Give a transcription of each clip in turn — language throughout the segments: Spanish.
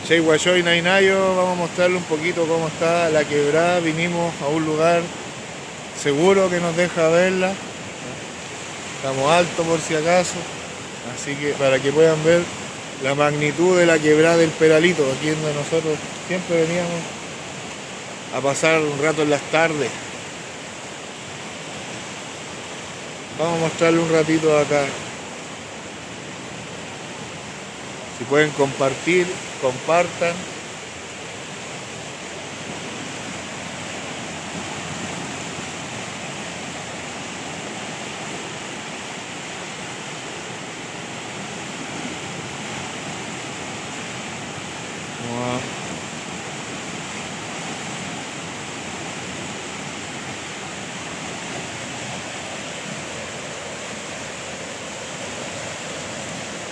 Chayhuachoy Nainayo, vamos a mostrarle un poquito cómo está la quebrada. Vinimos a un lugar seguro que nos deja verla. Estamos altos por si acaso, así que para que puedan ver la magnitud de la quebrada del Peralito, aquí donde nosotros siempre veníamos a pasar un rato en las tardes. Vamos a mostrarle un ratito acá. Si pueden compartir, compartan.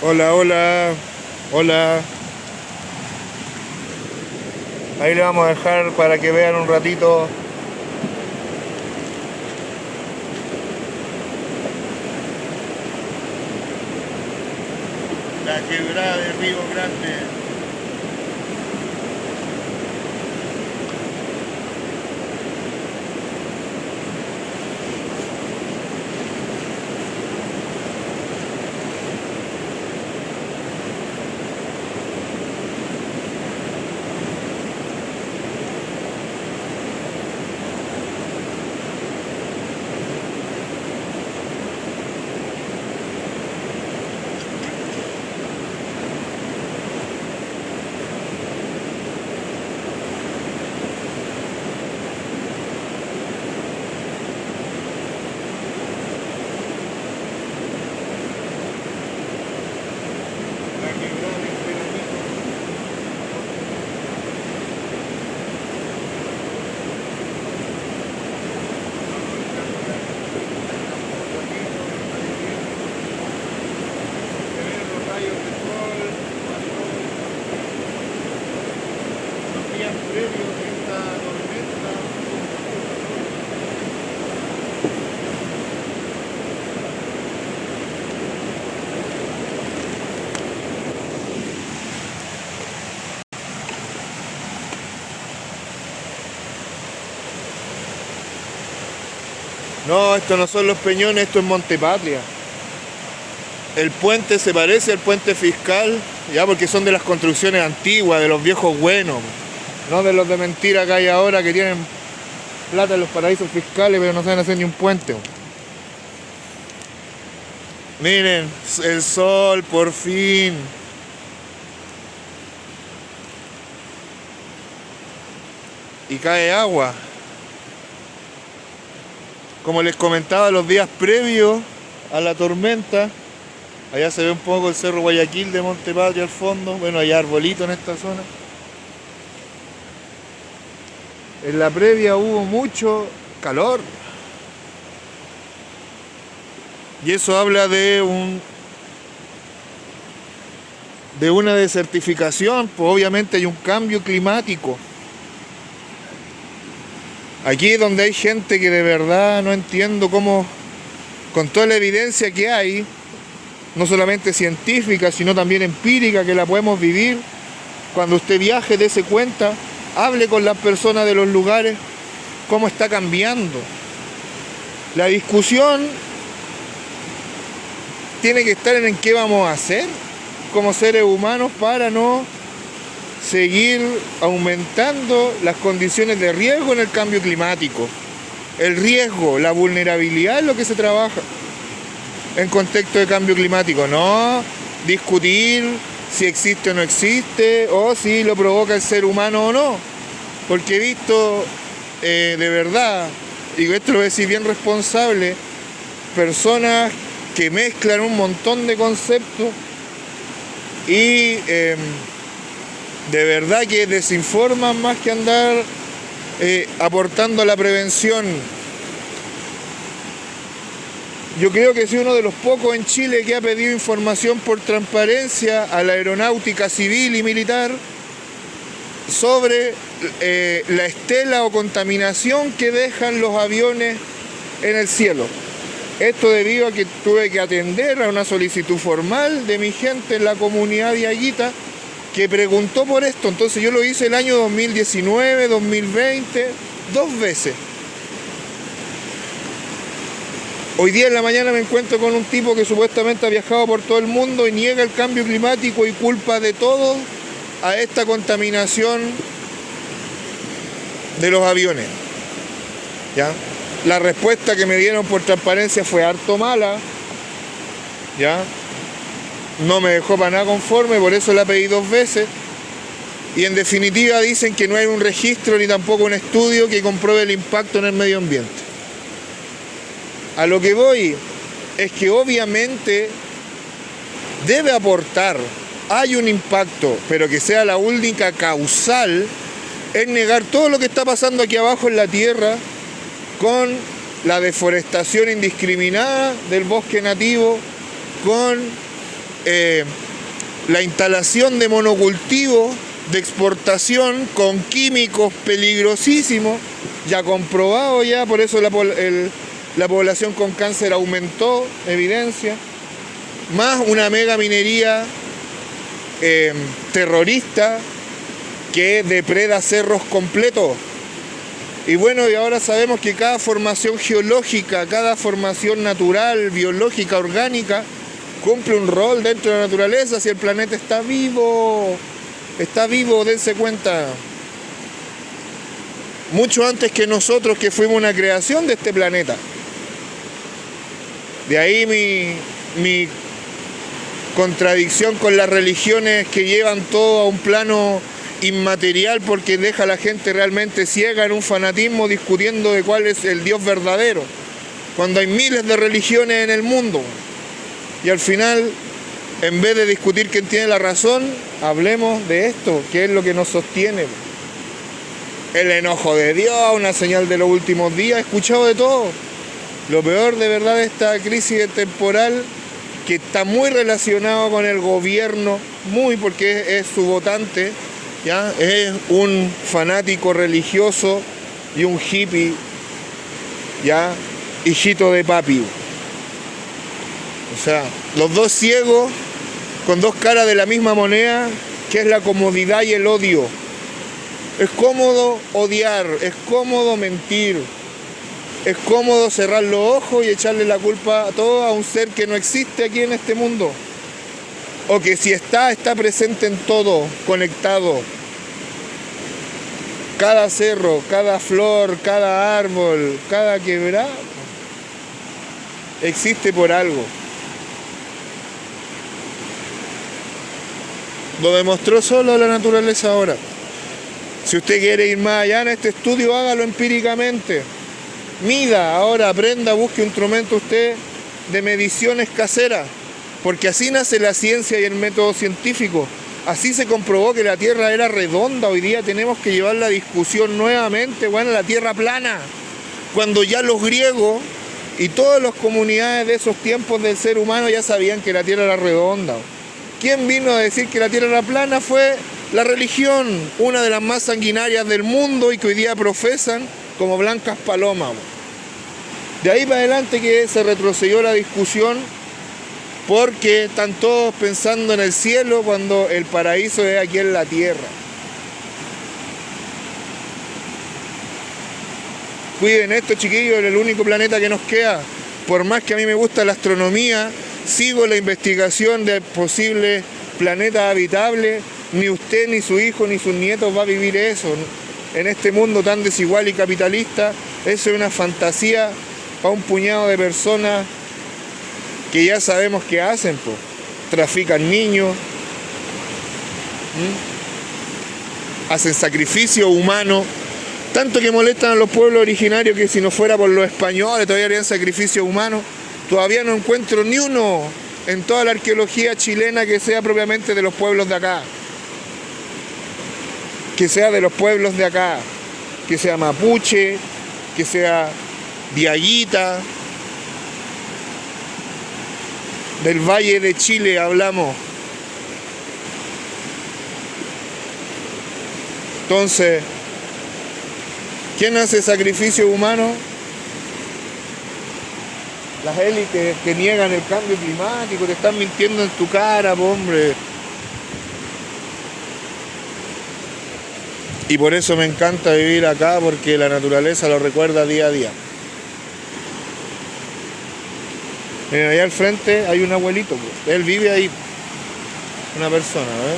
Hola, hola, hola. Ahí le vamos a dejar para que vean un ratito. La quebrada de Río Grande. No, esto no son los Peñones, esto es Montepatria. El puente se parece al puente fiscal, ya, porque son de las construcciones antiguas, de los viejos buenos, no de los de mentira que hay ahora que tienen plata en los paraísos fiscales pero no saben hacer ni un puente. Miren, el sol, por fin. Y cae agua. Como les comentaba los días previos a la tormenta, allá se ve un poco el cerro Guayaquil de Montepatria al fondo. Bueno, hay arbolitos en esta zona. En la previa hubo mucho calor. Y eso habla de una desertificación, pues obviamente hay un cambio climático. Aquí es donde hay gente que de verdad no entiendo cómo, con toda la evidencia que hay, no solamente científica, sino también empírica, que la podemos vivir, cuando usted viaje, dése cuenta, hable con las personas de los lugares, cómo está cambiando. La discusión tiene que estar en qué vamos a hacer como seres humanos para no seguir aumentando las condiciones de riesgo en el cambio climático. El riesgo, la vulnerabilidad es lo que se trabaja en contexto de cambio climático, no discutir si existe o no existe, o si lo provoca el ser humano o no, porque he visto de verdad, y esto lo voy a decir bien responsable, personas que mezclan un montón de conceptos y de verdad que desinforman más que andar aportando a la prevención. Yo creo que soy uno de los pocos en Chile que ha pedido información por transparencia a la aeronáutica civil y militar sobre la estela o contaminación que dejan los aviones en el cielo. Esto debido a que tuve que atender a una solicitud formal de mi gente en la comunidad de Aguita, que preguntó por esto. Entonces yo lo hice el año 2019, 2020, 2 veces. Hoy día en la mañana me encuentro con un tipo que supuestamente ha viajado por todo el mundo y niega el cambio climático y culpa de todo a esta contaminación de los aviones. ¿Ya? La respuesta que me dieron por transparencia fue harto mala. ¿Ya? No me dejó para nada conforme, por eso la pedí 2 veces. Y en definitiva dicen que no hay un registro ni tampoco un estudio que compruebe el impacto en el medio ambiente. A lo que voy es que obviamente debe aportar, hay un impacto, pero que sea la única causal es negar todo lo que está pasando aquí abajo en la tierra con la deforestación indiscriminada del bosque nativo, con la instalación de monocultivos de exportación con químicos peligrosísimos, ya comprobado ya, por eso la población con cáncer aumentó, evidencia, más una mega minería terrorista que depreda cerros completos. Y bueno, y ahora sabemos que cada formación geológica, cada formación natural, biológica, orgánica, cumple un rol dentro de la naturaleza. Si el planeta está vivo, dense cuenta. Mucho antes que nosotros, que fuimos una creación de este planeta. De ahí mi contradicción con las religiones que llevan todo a un plano inmaterial, porque deja a la gente realmente ciega en un fanatismo discutiendo de cuál es el Dios verdadero, cuando hay miles de religiones en el mundo. Y al final, en vez de discutir quién tiene la razón, hablemos de esto, que es lo que nos sostiene. El enojo de Dios, una señal de los últimos días, he escuchado de todo. Lo peor de verdad de esta crisis temporal, que está muy relacionado con el gobierno, porque es su votante, ¿ya? Es un fanático religioso y un hippie, ¿ya? Hijito de papi. O sea, los dos ciegos con dos caras de la misma moneda, que es la comodidad y el odio. Es cómodo odiar, es cómodo mentir, es cómodo cerrar los ojos y echarle la culpa a todo a un ser que no existe aquí en este mundo. O que si está presente en todo, conectado. Cada cerro, cada flor, cada árbol, cada quebrada existe por algo. Lo demostró solo la naturaleza ahora. Si usted quiere ir más allá en este estudio, hágalo empíricamente. Mida, ahora aprenda, busque un instrumento usted de mediciones caseras, porque así nace la ciencia y el método científico. Así se comprobó que la Tierra era redonda. Hoy día tenemos que llevar la discusión nuevamente, bueno, la Tierra plana. Cuando ya los griegos y todas las comunidades de esos tiempos del ser humano ya sabían que la Tierra era redonda. ¿Quién vino a decir que la Tierra era plana? Fue la religión, una de las más sanguinarias del mundo y que hoy día profesan como blancas palomas. De ahí para adelante que se retrocedió la discusión, porque están todos pensando en el cielo cuando el paraíso es aquí en la tierra. Cuiden esto, chiquillos, es el único planeta que nos queda. Por más que a mí me gusta la astronomía, sigo la investigación de posibles planetas habitables. Ni usted, ni su hijo, ni sus nietos va a vivir eso. En este mundo tan desigual y capitalista, eso es una fantasía para un puñado de personas que ya sabemos qué hacen, pues. Trafican niños, hacen sacrificio humano, tanto que molestan a los pueblos originarios que si no fuera por los españoles todavía harían sacrificio humano. Todavía no encuentro ni uno en toda la arqueología chilena que sea propiamente de los pueblos de acá. Que sea de los pueblos de acá, que sea mapuche, que sea diaguita, del Valle de Chile hablamos. Entonces, ¿quién hace sacrificio humano? Las élites que niegan el cambio climático, te están mintiendo en tu cara, po, hombre. Y por eso me encanta vivir acá, porque la naturaleza lo recuerda día a día. Miren, allá al frente hay un abuelito, pues. Él vive ahí, una persona, ¿eh?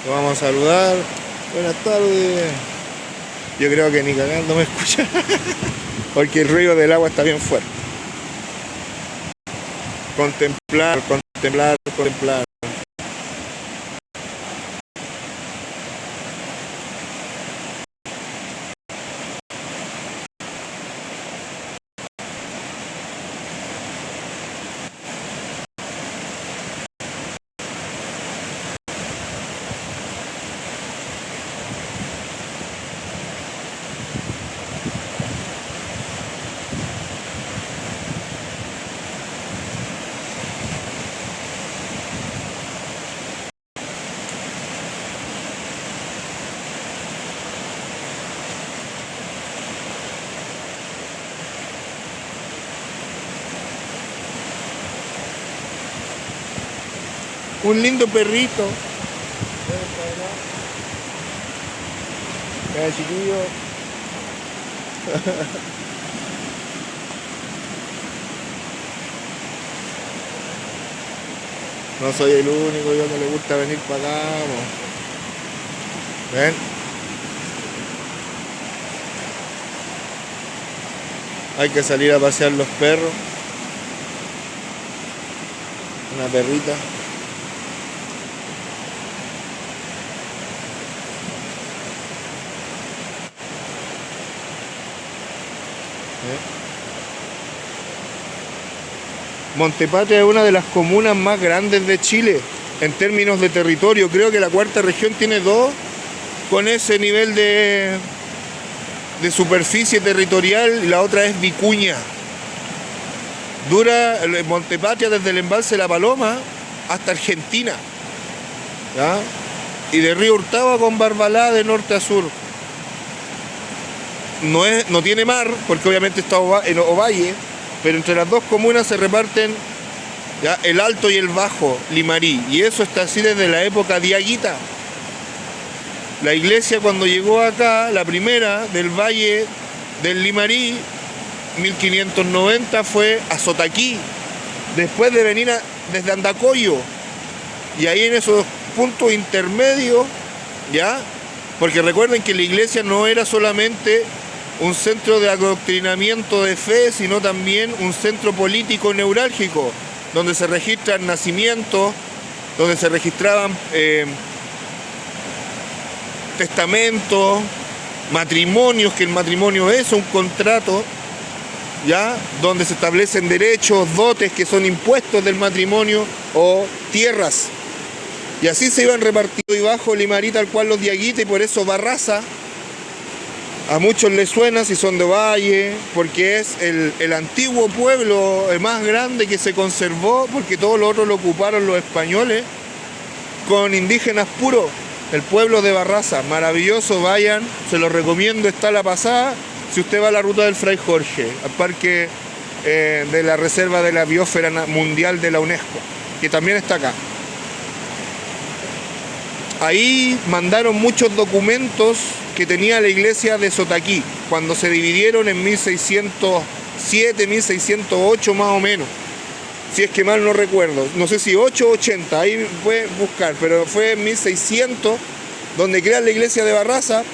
Lo vamos a saludar. Buenas tardes. Yo creo que ni cagando me escucha, porque el ruido del agua está bien fuerte. Contemplar, contemplar, contemplar. Un lindo perrito. Mira, chiquillo. No soy el único, yo no le gusta venir para acá. ¿Ven? Hay que salir a pasear los perros. Una perrita. Montepatria es una de las comunas más grandes de Chile en términos de territorio. Creo que la cuarta región tiene dos con ese nivel de superficie territorial, y la otra es Vicuña. Dura Montepatria desde el embalse La Paloma hasta Argentina, ¿ya? Y de Río Hurtado con Barbalá de norte a sur. No tiene mar, porque obviamente está en Ovalle, pero entre las dos comunas se reparten, ¿ya?, el Alto y el Bajo Limarí, y eso está así desde la época diaguita. La iglesia, cuando llegó acá, la primera del Valle del Limarí, 1590, fue a Sotaquí, después de venir desde Andacoyo, y ahí en esos puntos intermedios, ¿ya? Porque recuerden que la iglesia no era solamente un centro de adoctrinamiento de fe, sino también un centro político neurálgico, donde se registran nacimientos, donde se registraban testamentos, matrimonios, que el matrimonio es un contrato, ¿ya?, donde se establecen derechos, dotes que son impuestos del matrimonio, o tierras. Y así se iban repartiendo, y bajo Limarí tal cual los diaguitas, y por eso Barraza a muchos les suena si son de Valle, porque es el antiguo pueblo más grande que se conservó, porque todo lo otro lo ocuparon los españoles con indígenas puros. El pueblo de Barraza, maravilloso, vayan, se los recomiendo, está la pasada, si usted va a la ruta del Fray Jorge, al parque de la Reserva de la Biosfera Mundial de la UNESCO, que también está acá. Ahí mandaron muchos documentos que tenía la iglesia de Sotaquí, cuando se dividieron en 1607, 1608 más o menos, si es que mal no recuerdo, no sé si 8 o 80, ahí puede buscar, pero fue en 1600 donde crean la iglesia de Barraza,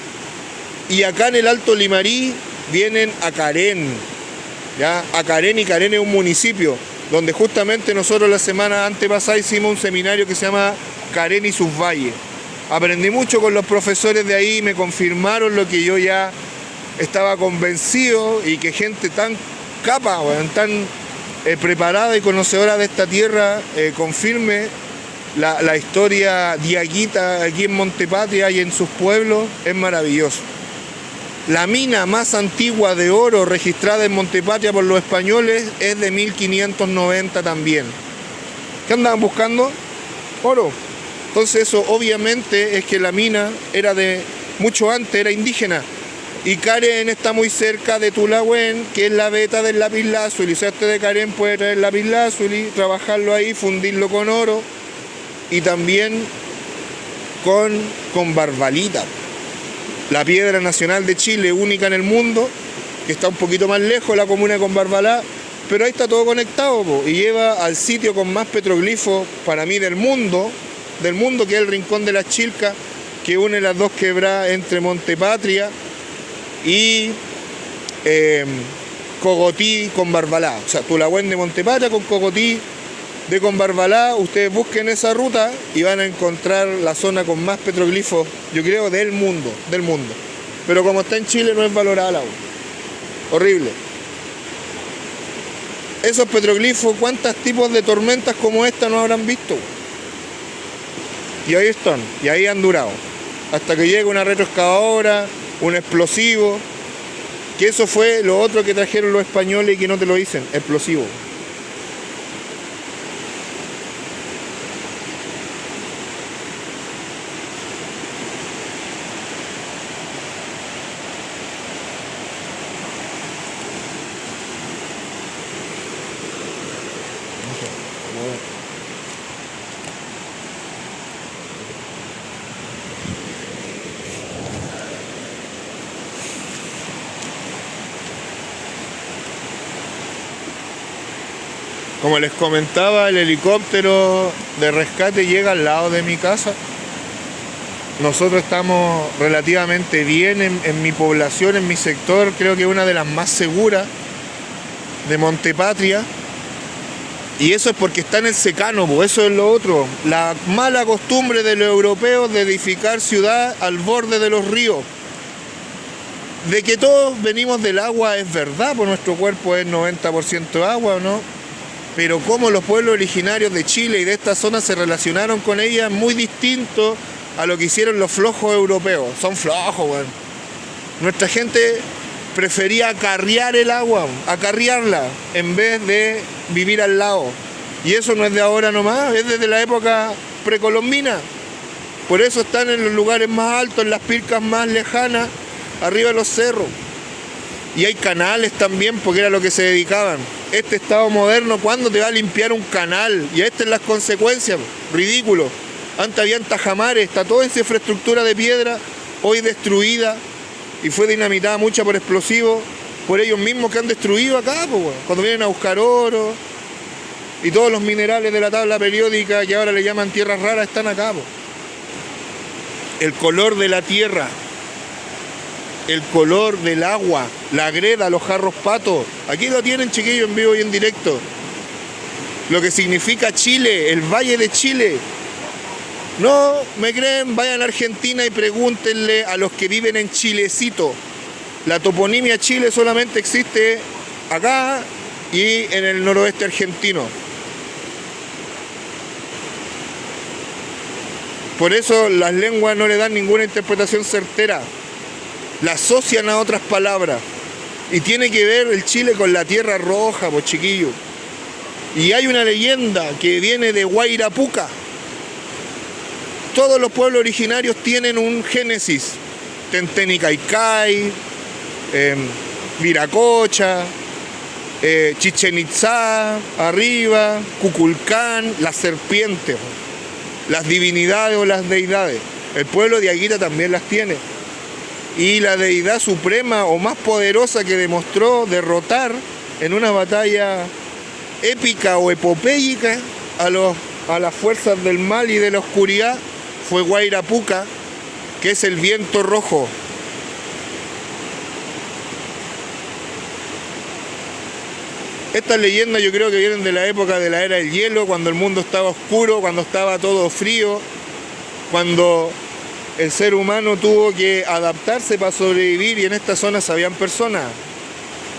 y acá en el Alto Limarí vienen a Carén, ¿ya? A Carén, y Carén es un municipio donde justamente nosotros la semana antepasada hicimos un seminario que se llama Carén y sus valles. Aprendí mucho con los profesores de ahí, me confirmaron lo que yo ya estaba convencido, y que gente tan capa, tan preparada y conocedora de esta tierra confirme la historia diaguita aquí en Montepatria y en sus pueblos. Es maravilloso. La mina más antigua de oro registrada en Montepatria por los españoles es de 1590 también. ¿Qué andaban buscando? Oro. Entonces eso obviamente es que la mina era de mucho antes, era indígena. Y Karen está muy cerca de Tulahuén, que es la beta del lapislázuli. O sea, usted de Karen puede traer lapislázuli, trabajarlo ahí, fundirlo con oro y también con barbalita. La piedra nacional de Chile, única en el mundo, que está un poquito más lejos, la comuna de Combarbalá, pero ahí está todo conectado, po, y lleva al sitio con más petroglifos para mí del mundo, que es el Rincón de las Chilcas, que une las dos quebradas entre Montepatria y Cogotí con Barbalá. O sea, Tulahuén de Montepatria con Cogotí de Combarbalá. Ustedes busquen esa ruta y van a encontrar la zona con más petroglifos, yo creo, del mundo. Pero como está en Chile no es valorada el agua. Horrible. Esos petroglifos, ¿cuántos tipos de tormentas como esta no habrán visto? Y ahí están, y ahí han durado. Hasta que llegue una retroexcavadora, un explosivo, que eso fue lo otro que trajeron los españoles y que no te lo dicen, explosivo. Como les comentaba, el helicóptero de rescate llega al lado de mi casa. Nosotros estamos relativamente bien en mi población, en mi sector. Creo que es una de las más seguras de Montepatria. Y eso es porque está en el secano, pues eso es lo otro. La mala costumbre de los europeos de edificar ciudad al borde de los ríos. De que todos venimos del agua es verdad, pues nuestro cuerpo es 90% agua, ¿no? Pero cómo los pueblos originarios de Chile y de esta zona se relacionaron con ella es muy distinto a lo que hicieron los flojos europeos. Son flojos, weón. Nuestra gente prefería acarrear el agua, acarrearla, en vez de vivir al lado. Y eso no es de ahora nomás, es desde la época precolombina. Por eso están en los lugares más altos, en las pircas más lejanas, arriba de los cerros. Y hay canales también, porque era lo que se dedicaban. Este Estado moderno, ¿cuándo te va a limpiar un canal? Y estas son las consecuencias, ridículo. Antes habían tajamares, está toda esa infraestructura de piedra, hoy destruida, y fue dinamitada mucha por explosivos, por ellos mismos que han destruido acá, pues, cuando vienen a buscar oro, y todos los minerales de la tabla periódica, que ahora le llaman tierras raras, están acá, pues. El color de la tierra, el color del agua, la greda, los jarros patos. Aquí lo tienen, chiquillos, en vivo y en directo. Lo que significa Chile, el Valle de Chile. No me creen, vayan a Argentina y pregúntenle a los que viven en Chilecito. La toponimia Chile solamente existe acá y en el noroeste argentino. Por eso las lenguas no le dan ninguna interpretación certera. La asocian a otras palabras. Y tiene que ver el Chile con la tierra roja, pues chiquillo. Y hay una leyenda que viene de Guairapuca. Todos los pueblos originarios tienen un génesis. Tentenicaikai, Viracocha, Chichen Itzá, arriba, Cuculcán, las serpientes, las divinidades o las deidades. El pueblo de Aguita también las tiene. Y la deidad suprema o más poderosa que demostró derrotar en una batalla épica o epopéica a las fuerzas del mal y de la oscuridad fue Guairapuca, que es el viento rojo. Estas leyendas yo creo que vienen de la época de la era del hielo, cuando el mundo estaba oscuro, cuando estaba todo frío, cuando el ser humano tuvo que adaptarse para sobrevivir y en esta zona habían personas.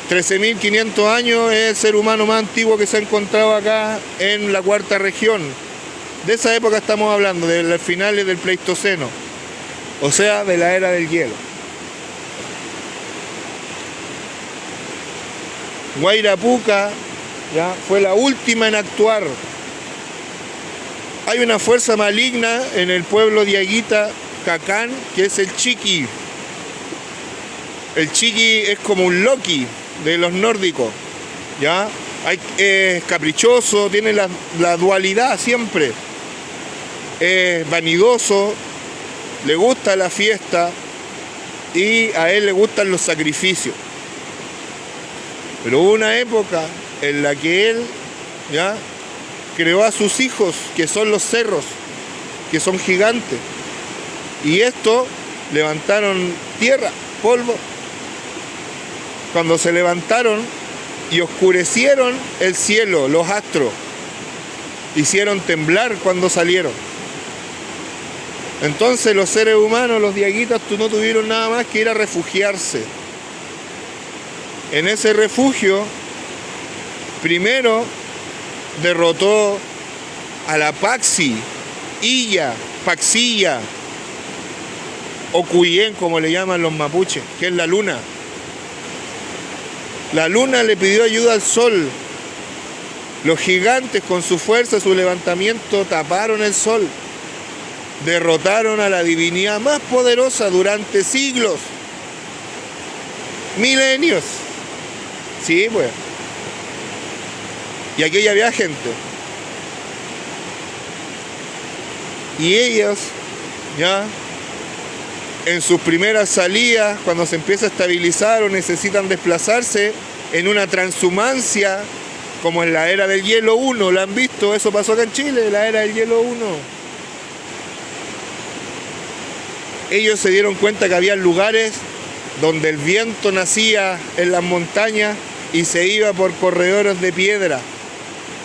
13.500 años es el ser humano más antiguo que se ha encontrado acá en la cuarta región. De esa época estamos hablando, de los finales del Pleistoceno, o sea, de la era del hielo. Guairapuca ya fue la última en actuar. Hay una fuerza maligna en el pueblo de Aguita, Cacán, que es el Chiqui. El Chiqui es como un Loki de los nórdicos, ¿ya? Es caprichoso, tiene la dualidad siempre. Es vanidoso, le gusta la fiesta y a él le gustan los sacrificios. Pero hubo una época en la que él, ¿ya?, creó a sus hijos, que son los cerros, que son gigantes. Y estos levantaron tierra, polvo. Cuando se levantaron y oscurecieron el cielo, los astros, hicieron temblar cuando salieron. Entonces los seres humanos, los diaguitas, no tuvieron nada más que ir a refugiarse. En ese refugio, primero derrotó a la Paxi, Illa, Paxilla, o Cuyén, como le llaman los mapuches, que es la luna. La luna le pidió ayuda al sol. Los gigantes, con su fuerza, su levantamiento, taparon el sol. Derrotaron a la divinidad más poderosa durante siglos, milenios. Sí, pues. Y aquí había gente. Y ellos, ya, en sus primeras salidas, cuando se empieza a estabilizar o necesitan desplazarse en una transhumancia, como en la era del hielo 1, ¿la han visto? Eso pasó acá en Chile, la era del hielo 1. Ellos se dieron cuenta que había lugares donde el viento nacía en las montañas y se iba por corredores de piedra.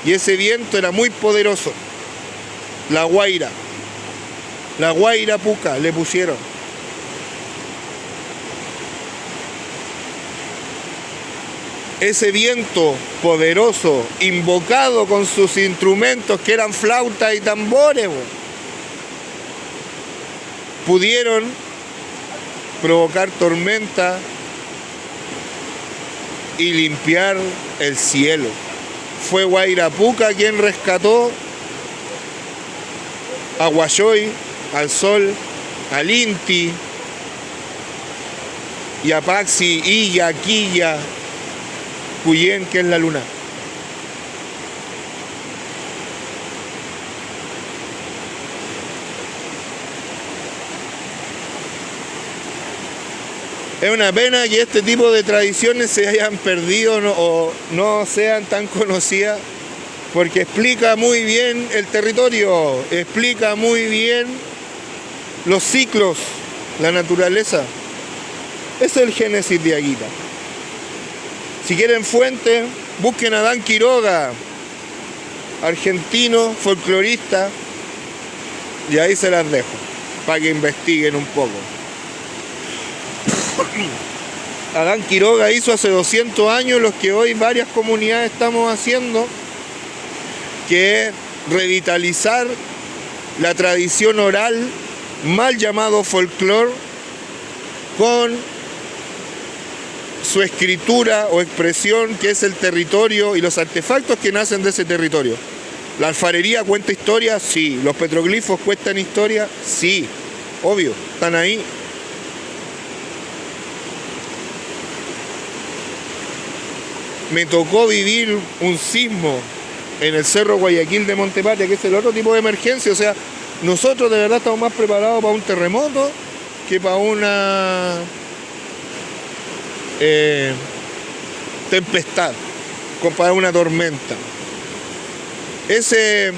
Y ese viento era muy poderoso. La guaira puca le pusieron. Ese viento poderoso, invocado con sus instrumentos que eran flautas y tambores, pudieron provocar tormenta y limpiar el cielo. Fue Guairapuca quien rescató a Guayoy, al Sol, al Inti y a Paxi, Illa, Quilla, Cuyén, que es la luna. Es una pena que este tipo de tradiciones se hayan perdido o no sean tan conocidas, porque explica muy bien el territorio, explica muy bien los ciclos, la naturaleza. Ese es el génesis de Aguita. Si quieren fuente, busquen a Dan Quiroga, argentino, folclorista, y ahí se las dejo, para que investiguen un poco. Adán Quiroga hizo hace 200 años lo que hoy varias comunidades estamos haciendo, que es revitalizar la tradición oral, mal llamado folclore, con su escritura o expresión, que es el territorio y los artefactos que nacen de ese territorio. ¿La alfarería cuenta historia? Sí. ¿Los petroglifos cuentan historia? Sí. Obvio, están ahí. Me tocó vivir un sismo en el Cerro Guayaquil de Montepatria, que es el otro tipo de emergencia. O sea, nosotros de verdad estamos más preparados para un terremoto que para una tempestad, para una tormenta. Ese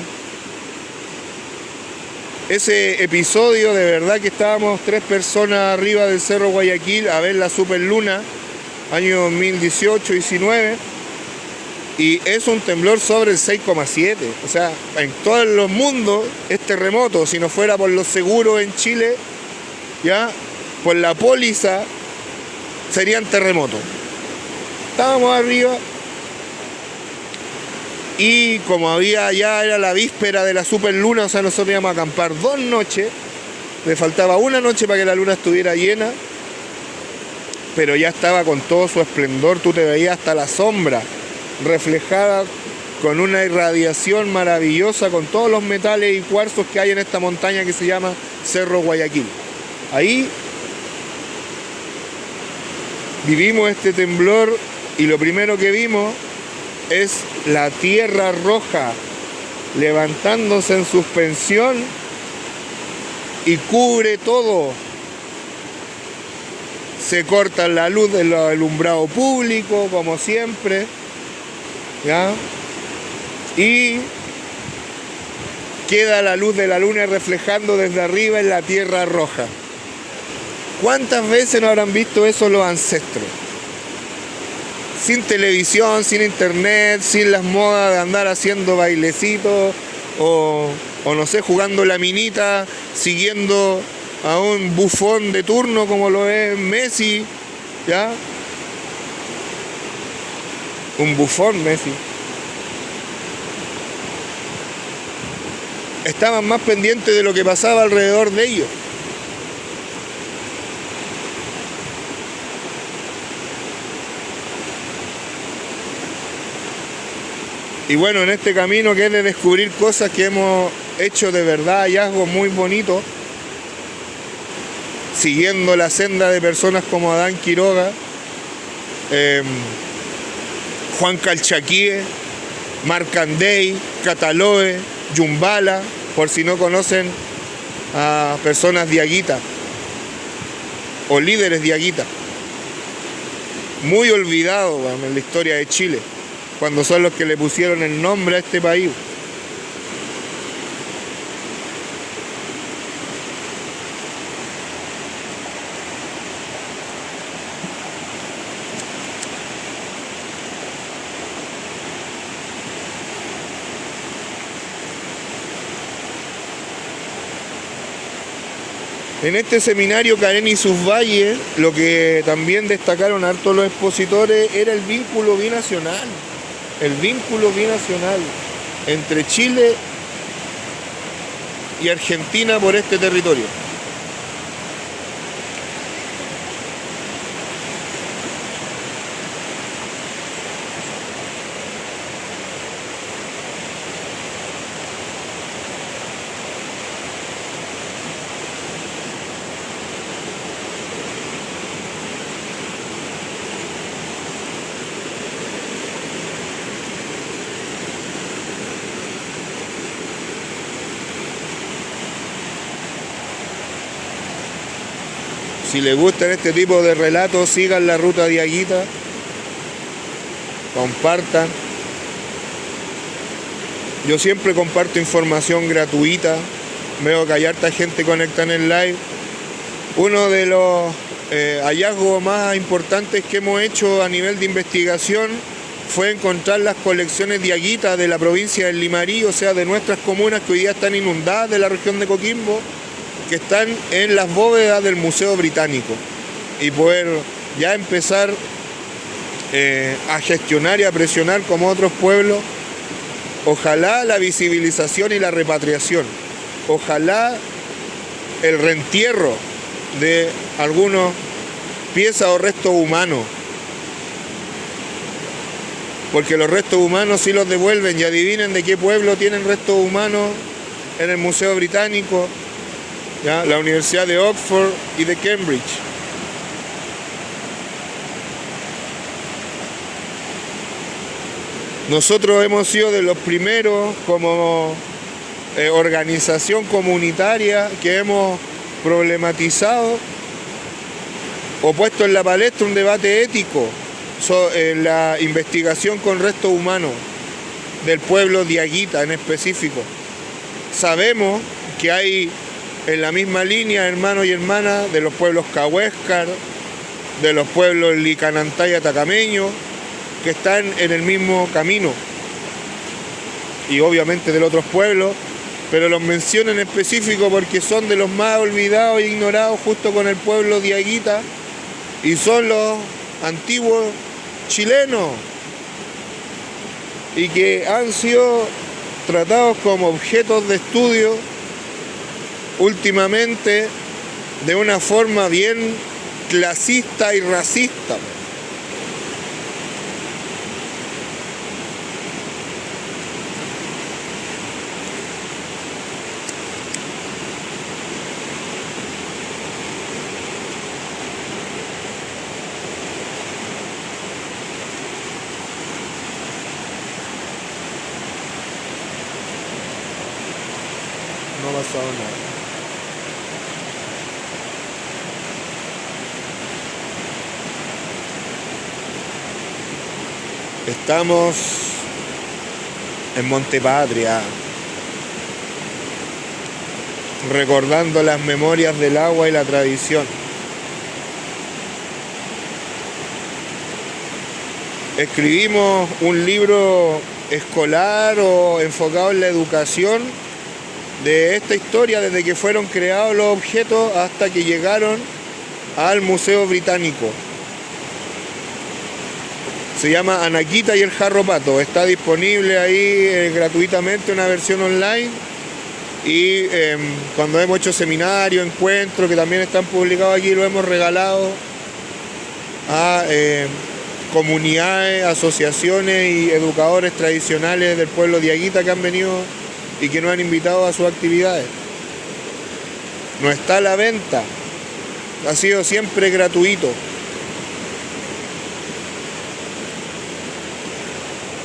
episodio, de verdad que estábamos 3 personas arriba del Cerro Guayaquil a ver la superluna, año 2018-19, y es un temblor sobre el 6,7. O sea, en todo el mundo es terremoto. Si no fuera por los seguros en Chile, ya, por la póliza, serían terremotos. Estábamos arriba y como ya era la víspera de la superluna, o sea, nosotros íbamos a acampar 2 noches, le faltaba una noche para que la luna estuviera llena, pero ya estaba con todo su esplendor. Tú te veías hasta la sombra reflejada con una irradiación maravillosa, con todos los metales y cuarzos que hay en esta montaña que se llama Cerro Guayaquil. Ahí vivimos este temblor y lo primero que vimos es la tierra roja levantándose en suspensión y cubre todo. Se corta la luz del alumbrado público, como siempre, ¿ya? Y queda la luz de la luna reflejando desde arriba en la tierra roja. ¿Cuántas veces no habrán visto eso los ancestros? Sin televisión, sin internet, sin las modas de andar haciendo bailecitos o no sé, jugando la minita, siguiendo a un bufón de turno como lo es Messi, ¿ya? Un bufón Messi. Estaban más pendientes de lo que pasaba alrededor de ellos. Y bueno, en este camino que es de descubrir cosas que hemos hecho de verdad, hallazgos muy bonitos, siguiendo la senda de personas como Adán Quiroga, Juan Calchaquíe, Marcandey, Cataloe, Yumbala, por si no conocen a personas diaguitas o líderes diaguitas, muy olvidados en la historia de Chile, cuando son los que le pusieron el nombre a este país. En este seminario Karen y sus valles, lo que también destacaron harto los expositores era el vínculo binacional. El vínculo binacional entre Chile y Argentina por este territorio. Si les gustan este tipo de relatos, sigan la ruta diaguita, compartan. Yo siempre comparto información gratuita, veo que hay harta gente conectada en el live. Uno de los hallazgos más importantes que hemos hecho a nivel de investigación fue encontrar las colecciones diaguitas de la provincia del Limarí, o sea, de nuestras comunas que hoy día están inundadas de la región de Coquimbo, que están en las bóvedas del Museo Británico, y poder ya empezar a gestionar y a presionar como otros pueblos, ojalá la visibilización y la repatriación, ojalá el reentierro de algunos piezas o restos humanos, porque los restos humanos sí los devuelven, y adivinen de qué pueblo tienen restos humanos en el Museo Británico. ¿Ya? La Universidad de Oxford y de Cambridge. Nosotros hemos sido de los primeros como organización comunitaria que hemos problematizado o puesto en la palestra un debate ético en la investigación con restos humanos del pueblo diaguita en específico. Sabemos que hay en la misma línea, hermanos y hermanas, de los pueblos cahuéscar, de los pueblos licanantaya tacameños, que están en el mismo camino, y obviamente de los otros pueblos, pero los menciono en específico porque son de los más olvidados e ignorados justo con el pueblo diaguita, y son los antiguos chilenos, y que han sido tratados como objetos de estudio últimamente de una forma bien clasista y racista. pasado nada. Estamos en Montepatria, recordando las memorias del agua y la tradición. Escribimos un libro escolar o enfocado en la educación de esta historia desde que fueron creados los objetos hasta que llegaron al Museo Británico. Se llama Anaquita y el Jarro Pato. Está disponible ahí gratuitamente una versión online. Y cuando hemos hecho seminarios, encuentros que también están publicados aquí, lo hemos regalado a comunidades, asociaciones y educadores tradicionales del pueblo de Aguita que han venido y que nos han invitado a sus actividades. No está a la venta, ha sido siempre gratuito.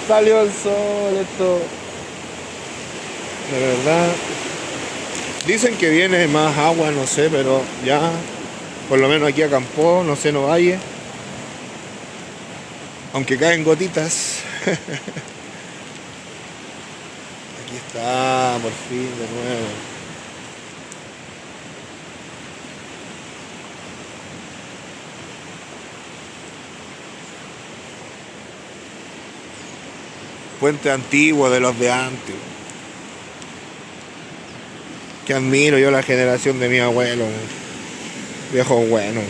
Salió el sol, esto. De verdad. Dicen que viene más agua, no sé, pero ya, por lo menos aquí acampó, no sé, no valle. Aunque caen gotitas. Aquí está, por fin, de nuevo. Puente antiguo de los de antes. Que admiro yo la generación de mi abuelo. Viejo bueno.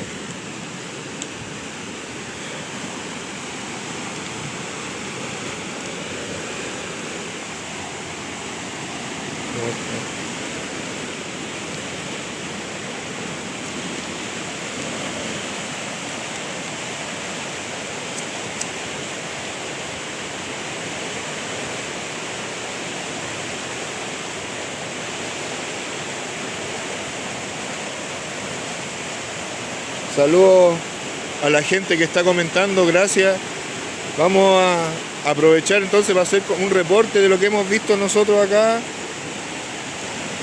Saludos a la gente que está comentando, gracias. Vamos a aprovechar entonces para hacer un reporte de lo que hemos visto nosotros acá.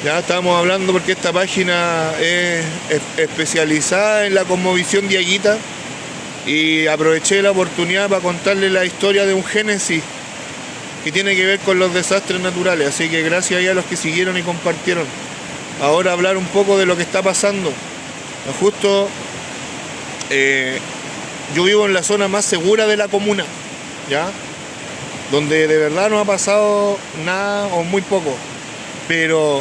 Ya estábamos hablando porque esta página es especializada en la cosmovisión de Aguita y aproveché la oportunidad para contarles la historia de un génesis que tiene que ver con los desastres naturales. Así que gracias a los que siguieron y compartieron. Ahora hablar un poco de lo que está pasando. Justo yo vivo en la zona más segura de la comuna, ¿ya? Donde de verdad no ha pasado nada o muy poco. Pero,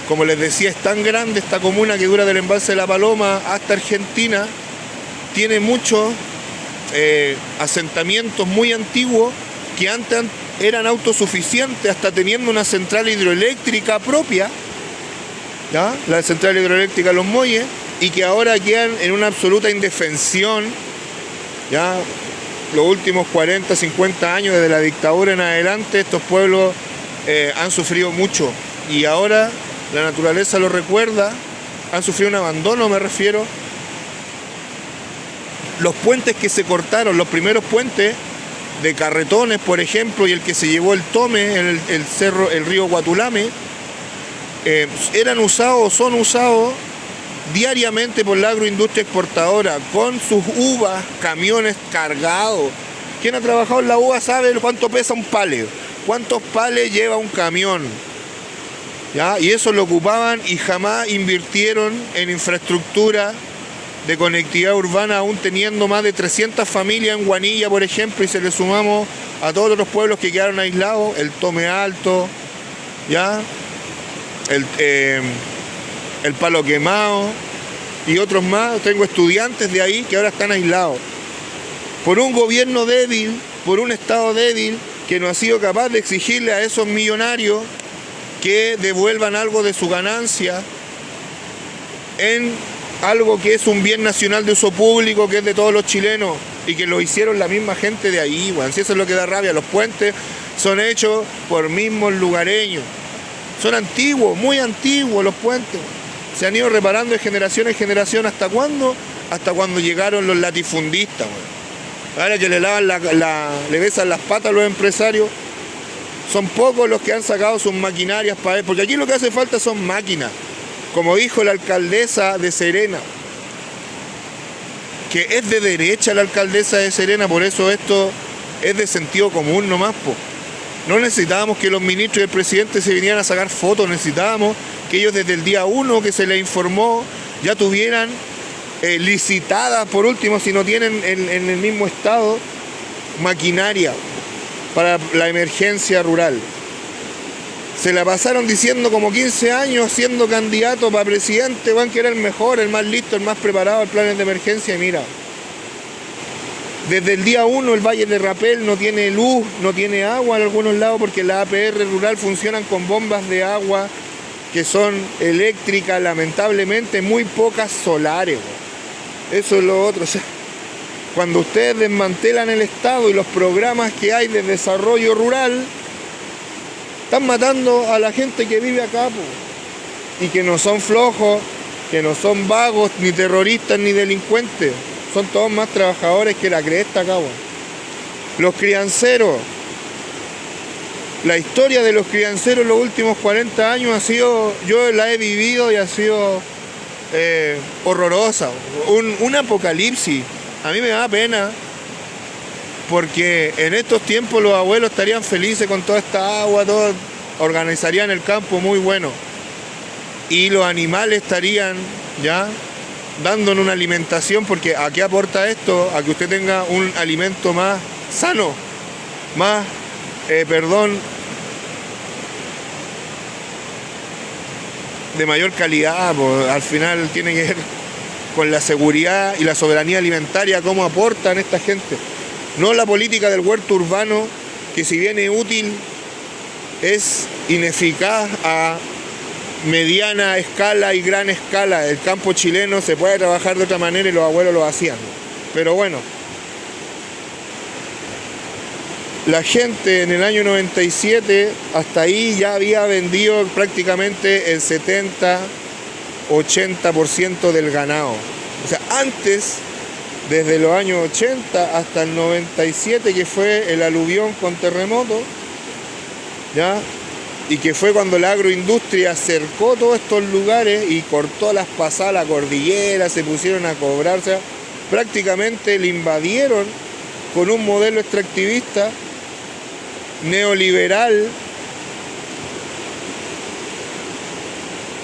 como les decía, es tan grande esta comuna que dura del embalse de La Paloma hasta Argentina. Tiene muchos asentamientos muy antiguos que antes eran autosuficientes, hasta teniendo una central hidroeléctrica propia, ¿ya? La central hidroeléctrica Los Molles, y que ahora quedan en una absoluta indefensión, ya los últimos 40, 50 años desde la dictadura en adelante, estos pueblos han sufrido mucho, y ahora la naturaleza lo recuerda, han sufrido un abandono, me refiero. Los puentes que se cortaron, los primeros puentes de Carretones, por ejemplo, y el que se llevó el Tome, el cerro, el río Guatulame, eran usados o son usados diariamente por la agroindustria exportadora, con sus uvas, camiones cargados. Quien ha trabajado en la uva sabe cuánto pesa un palé, cuántos palés lleva un camión, ¿ya? Y eso lo ocupaban y jamás invirtieron en infraestructura de conectividad urbana, aún teniendo más de 300 familias en Guanilla, por ejemplo, y se le sumamos a todos los pueblos que quedaron aislados, el Tome Alto, ¿ya? El Palo Quemado y otros más. Tengo estudiantes de ahí que ahora están aislados por un gobierno débil, por un Estado débil que no ha sido capaz de exigirle a esos millonarios que devuelvan algo de su ganancia en algo que es un bien nacional de uso público, que es de todos los chilenos, y que lo hicieron la misma gente de ahí, bueno. Si eso es lo que da rabia. Los puentes son hechos por mismos lugareños, son antiguos, muy antiguos los puentes. Se han ido reparando de generación en generación. ¿Hasta cuándo? Hasta cuando llegaron los latifundistas, bueno. Ahora que le lavan le besan las patas a los empresarios Son pocos los que han sacado sus maquinarias para él, porque aquí lo que hace falta son máquinas, como dijo la alcaldesa de Serena, que es de derecha la alcaldesa de Serena, por eso esto es de sentido común nomás, po. No necesitábamos que los ministros y el presidente se vinieran a sacar fotos, necesitábamos que ellos desde el día 1 que se les informó ya tuvieran licitadas, por último, si no tienen en el mismo estado, maquinaria para la emergencia rural. Se la pasaron diciendo como 15 años siendo candidato para presidente, van que era el mejor, el más listo, el más preparado en planes de emergencia, y mira, desde el día 1 el Valle de Rapel no tiene luz, no tiene agua en algunos lados porque las APR rural funcionan con bombas de agua que son eléctricas, lamentablemente muy pocas solares. Eso es lo otro. O sea, cuando ustedes desmantelan el Estado y los programas que hay de desarrollo rural, están matando a la gente que vive acá, po, y que no son flojos, que no son vagos, ni terroristas, ni delincuentes. Son todos más trabajadores que la cresta acá, po. Los crianceros. La historia de los crianceros en los últimos 40 años ha sido, yo la he vivido y ha sido horrorosa. Un apocalipsis. A mí me da pena porque en estos tiempos los abuelos estarían felices con toda esta agua, todo, organizarían el campo muy bueno. Y los animales estarían ya dándonos una alimentación, porque ¿a qué aporta esto? A que usted tenga un alimento más sano, más, de mayor calidad, pues. Al final tiene que ver con la seguridad y la soberanía alimentaria, cómo aportan esta gente. No la política del huerto urbano, que si bien es útil, es ineficaz a mediana escala y gran escala. El campo chileno se puede trabajar de otra manera y los abuelos lo hacían. Pero bueno, la gente en el año 97 hasta ahí ya había vendido prácticamente el 70-80% del ganado. O sea, antes, desde los años 80 hasta el 97, que fue el aluvión con terremoto, ¿ya? Y que fue cuando la agroindustria cercó todos estos lugares y cortó las pasadas a la cordillera, se pusieron a cobrar, o sea, prácticamente le invadieron con un modelo extractivista neoliberal.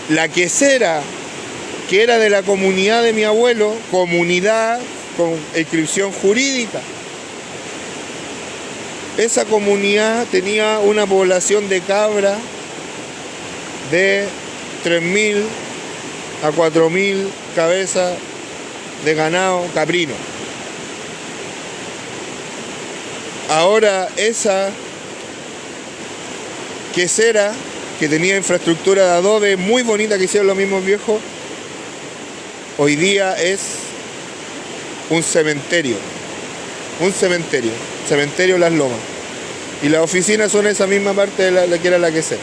La quesera, que era de la comunidad de mi abuelo, comunidad con inscripción jurídica, esa comunidad tenía una población de cabra de 3.000 a 4.000 cabezas de ganado caprino. Ahora esa quesera, que tenía infraestructura de adobe muy bonita que hicieron los mismos viejos, hoy día es un cementerio. Cementerio Las Lomas. Y las oficinas son esa misma parte de la que era la quesera.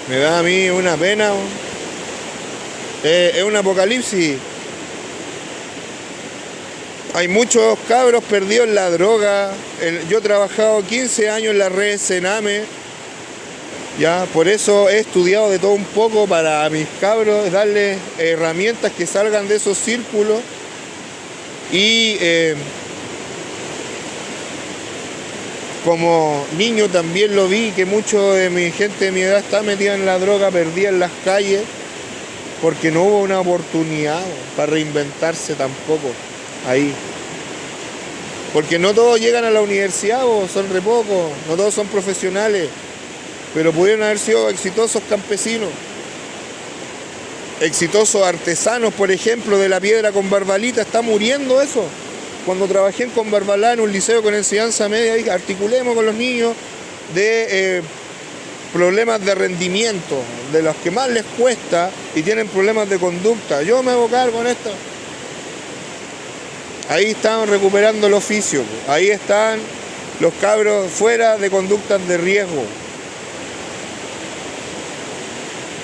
Me da a mí una pena. Es un apocalipsis. Hay muchos cabros perdidos en la droga. Yo he trabajado 15 años en la red Sename. Ya, por eso he estudiado de todo un poco para a mis cabros, darles herramientas que salgan de esos círculos. Y como niño también lo vi, que mucho de mi gente de mi edad está metida en la droga, perdida en las calles, porque no hubo una oportunidad para reinventarse tampoco ahí. Porque no todos llegan a la universidad, son re pocos, no todos son profesionales, pero pudieron haber sido exitosos campesinos, exitosos artesanos, por ejemplo, de la piedra con Barbalita. Está muriendo eso. Cuando trabajé en Conbarbalá, en un liceo con enseñanza media, dije, articulemos con los niños de problemas de rendimiento, de los que más les cuesta y tienen problemas de conducta. Yo me hago cargo con esto. Ahí están recuperando el oficio, ahí están los cabros fuera de conductas de riesgo.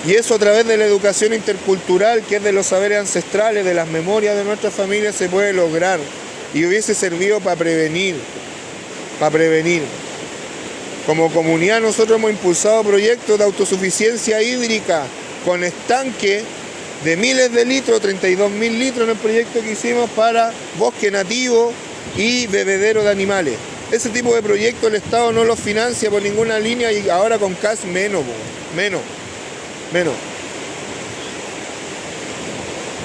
Y eso a través de la educación intercultural, que es de los saberes ancestrales, de las memorias de nuestras familias, se puede lograr. y hubiese servido para prevenir. Como comunidad nosotros hemos impulsado proyectos de autosuficiencia hídrica con estanque de miles de litros, 32.000 litros en el proyecto que hicimos para bosque nativo y bebedero de animales. Ese tipo de proyectos el Estado no los financia por ninguna línea y ahora con CAS menos.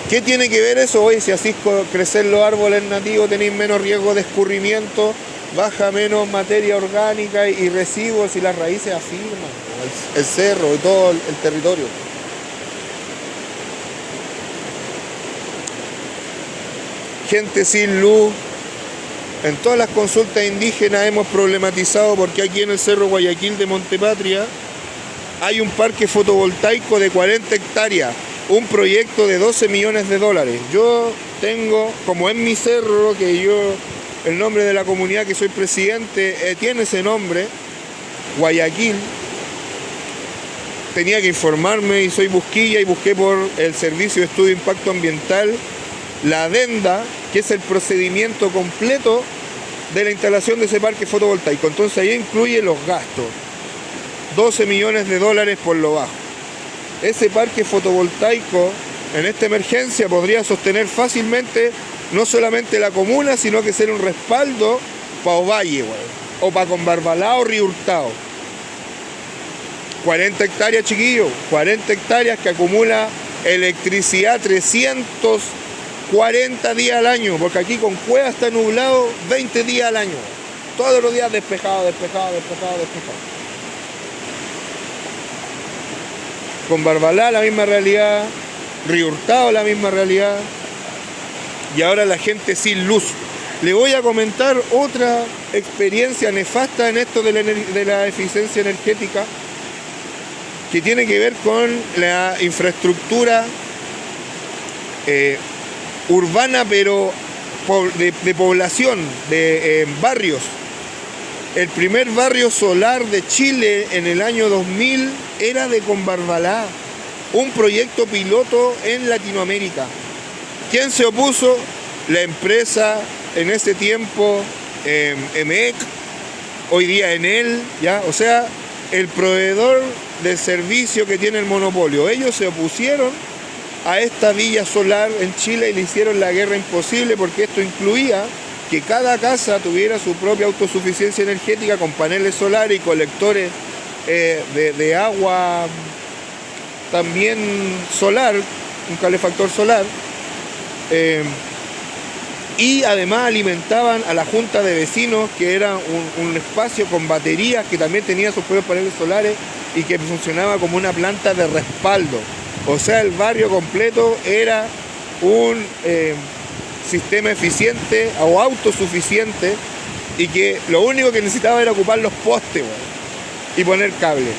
¿Qué tiene que ver eso? Oye, si así crecer los árboles nativos tenéis menos riesgo de escurrimiento, baja menos materia orgánica y residuos y las raíces afirman el cerro y todo el territorio. Gente sin luz. En todas las consultas indígenas hemos problematizado porque aquí en el Cerro Guayaquil de Montepatria hay un parque fotovoltaico de 40 hectáreas, un proyecto de 12 millones de dólares. Yo tengo, como es mi cerro, el nombre de la comunidad que soy presidente tiene ese nombre, Guayaquil, tenía que informarme y soy busquilla y busqué por el Servicio de Estudio de Impacto Ambiental la adenda, que es el procedimiento completo de la instalación de ese parque fotovoltaico. Entonces ahí incluye los gastos, 12 millones de dólares por lo bajo. Ese parque fotovoltaico en esta emergencia podría sostener fácilmente no solamente la comuna, sino que ser un respaldo para Ovalle, o para Combarbalá o Río Hurtado. 40 hectáreas, chiquillos, 40 hectáreas que acumula electricidad 340 días al año, porque aquí con Cueva está nublado 20 días al año. Todos los días despejado. Combarbalá la misma realidad, Río Hurtado la misma realidad, y ahora la gente sin luz. Le voy a comentar otra experiencia nefasta en esto de la eficiencia energética, que tiene que ver con la infraestructura urbana, pero de población, de barrios. El primer barrio solar de Chile en el año 2000 era de Combarbalá, un proyecto piloto en Latinoamérica. ¿Quién se opuso? La empresa en ese tiempo, EMEC, hoy día Enel, ¿ya? O sea, el proveedor del servicio que tiene el monopolio. Ellos se opusieron a esta villa solar en Chile y le hicieron la guerra imposible, porque esto incluía que cada casa tuviera su propia autosuficiencia energética con paneles solares y colectores de agua también solar, un calefactor solar, y además alimentaban a la junta de vecinos, que era un espacio con baterías que también tenía sus propios paneles solares y que funcionaba como una planta de respaldo. O sea, el barrio completo era un sistema eficiente o autosuficiente, y que lo único que necesitaba era ocupar los postes, y poner cable.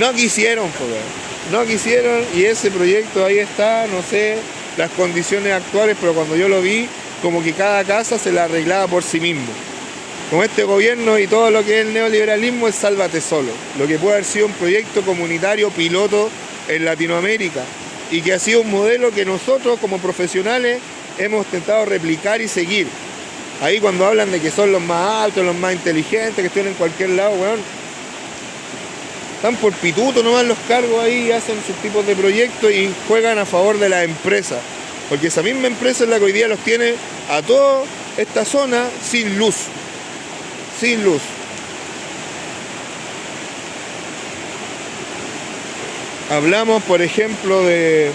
No quisieron, y ese proyecto ahí está, no sé las condiciones actuales, pero cuando yo lo vi, como que cada casa se la arreglaba por sí mismo. Con este gobierno y todo lo que es el neoliberalismo es sálvate solo, lo que puede haber sido un proyecto comunitario piloto en Latinoamérica, y que ha sido un modelo que nosotros como profesionales hemos intentado replicar y seguir. Ahí cuando hablan de que son los más altos, los más inteligentes, que estén en cualquier lado, están por pituto nomás los cargos ahí, hacen sus tipos de proyectos y juegan a favor de la empresa. Porque esa misma empresa es la que hoy día los tiene a toda esta zona sin luz. Sin luz. Hablamos, por ejemplo, de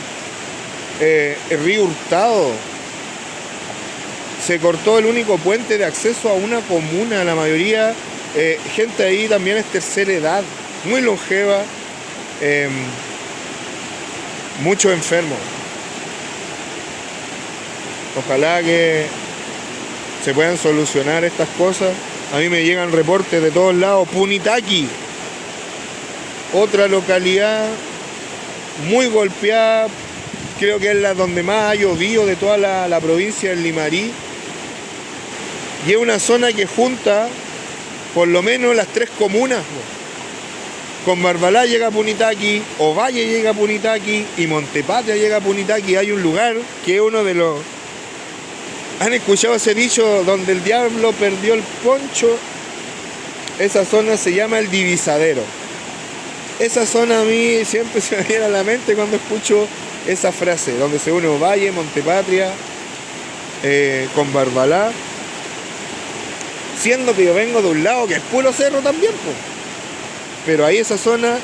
el Río Hurtado. Se cortó el único puente de acceso a una comuna. La mayoría, gente ahí también es tercera edad, muy longeva, muchos enfermos. Ojalá que se puedan solucionar estas cosas. A mí me llegan reportes de todos lados. Punitaqui, otra localidad muy golpeada, creo que es la donde más ha llovido de toda la provincia del Limarí, y es una zona que junta por lo menos las 3 comunas. Combarbalá llega a Punitaqui, Ovalle llega a Punitaqui y Montepatria llega a Punitaqui. Hay un lugar que es uno de los ¿Han escuchado ese dicho donde el diablo perdió el poncho? Esa zona se llama el Divisadero. Esa zona a mí siempre se me viene a la mente cuando escucho esa frase, donde se une Ovalle, Montepatria, con Barbalá, siendo que yo vengo de un lado que es puro cerro también, pues. Pero ahí esa zona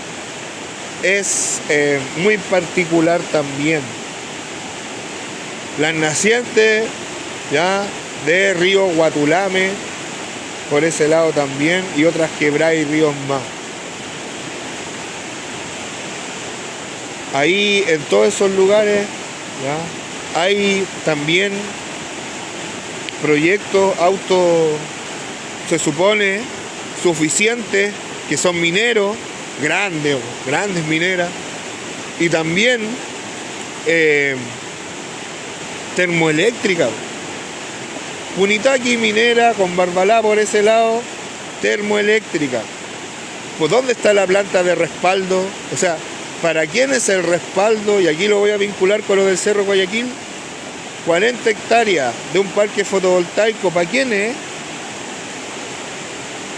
es muy particular también. Las nacientes ya de río Guatulame, por ese lado también, y otras quebradas y ríos más. Ahí en todos esos lugares ¿ya? Hay también proyectos se supone, suficientes, que son mineros, grandes mineras, y también termoeléctrica. Punitaqui minera, con Barbalá por ese lado, termoeléctrica. Pues ¿dónde está la planta de respaldo? O sea, ¿para quién es el respaldo? Y aquí lo voy a vincular con lo del Cerro Guayaquil. 40 hectáreas de un parque fotovoltaico, ¿para quién es?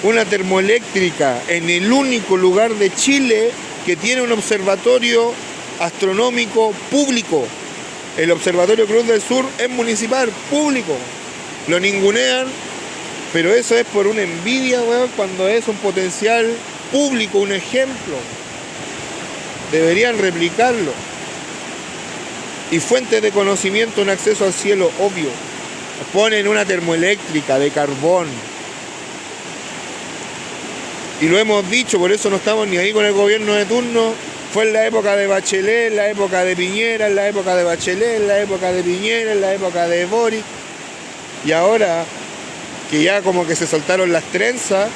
Una termoeléctrica en el único lugar de Chile que tiene un observatorio astronómico público. El Observatorio Cruz del Sur es municipal, público. Lo ningunean, pero eso es por una envidia, weón, cuando es un potencial público, un ejemplo. Deberían replicarlo. Y fuentes de conocimiento, un acceso al cielo obvio. Ponen una termoeléctrica de carbón. Y lo hemos dicho, por eso no estamos ni ahí con el gobierno de turno. Fue en la época de Bachelet, en la época de Piñera, en la época de Bachelet, en la época de Piñera, en la época de Boric. Y ahora que ya como que se soltaron las trenzas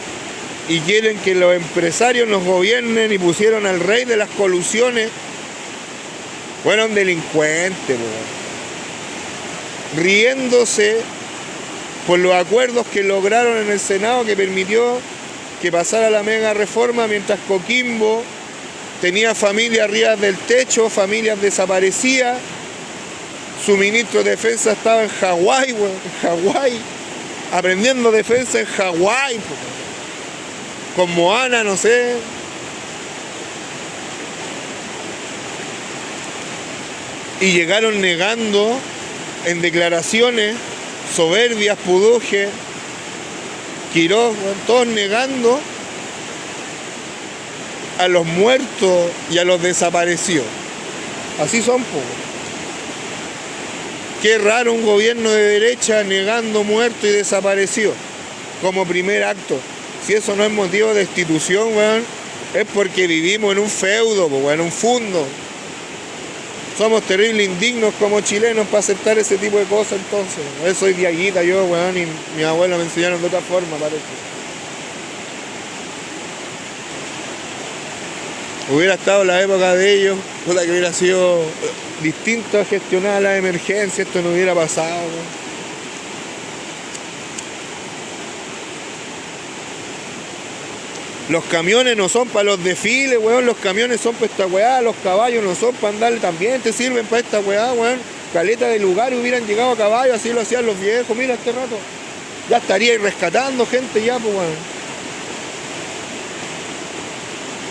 y quieren que los empresarios nos gobiernen y pusieron al rey de las colusiones, fueron delincuentes, riéndose por los acuerdos que lograron en el Senado que permitió que pasara la mega reforma, mientras Coquimbo tenía familias arriba del techo, familias desaparecidas. Su ministro de defensa estaba en Hawái, aprendiendo defensa en Hawái, con Moana, no sé. Y llegaron negando en declaraciones soberbias, Puduje, Quiroz, todos negando a los muertos y a los desaparecidos. Así son, po. Qué raro un gobierno de derecha negando muertos y desaparecidos como primer acto. Si eso no es motivo de destitución, weón, es porque vivimos en un feudo, en un fundo. Somos terrible indignos como chilenos para aceptar ese tipo de cosas, entonces. Yo soy diaguita yo, weón, y mi abuela me enseñaron de otra forma, parece. Hubiera estado la época de ellos, puta que hubiera sido distinto a gestionar la emergencia, esto no hubiera pasado, weón. Los camiones no son para los desfiles, weón. Los camiones son para esta weá. Los caballos no son para andar, también te sirven para esta weá, weón. Caleta de lugares hubieran llegado a caballo, así lo hacían los viejos. Mira este rato. Ya estaría ahí rescatando gente ya, pues, weón.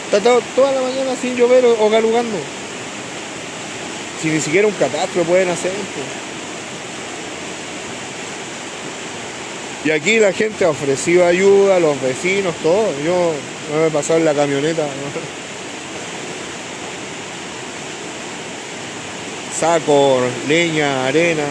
Está toda la mañana sin llover o galugando. Si ni siquiera un catastro pueden hacer, pues. Y aquí la gente ha ofrecido ayuda, a los vecinos, todo. Yo me he pasado en la camioneta, ¿no? Sacos, leña, arena.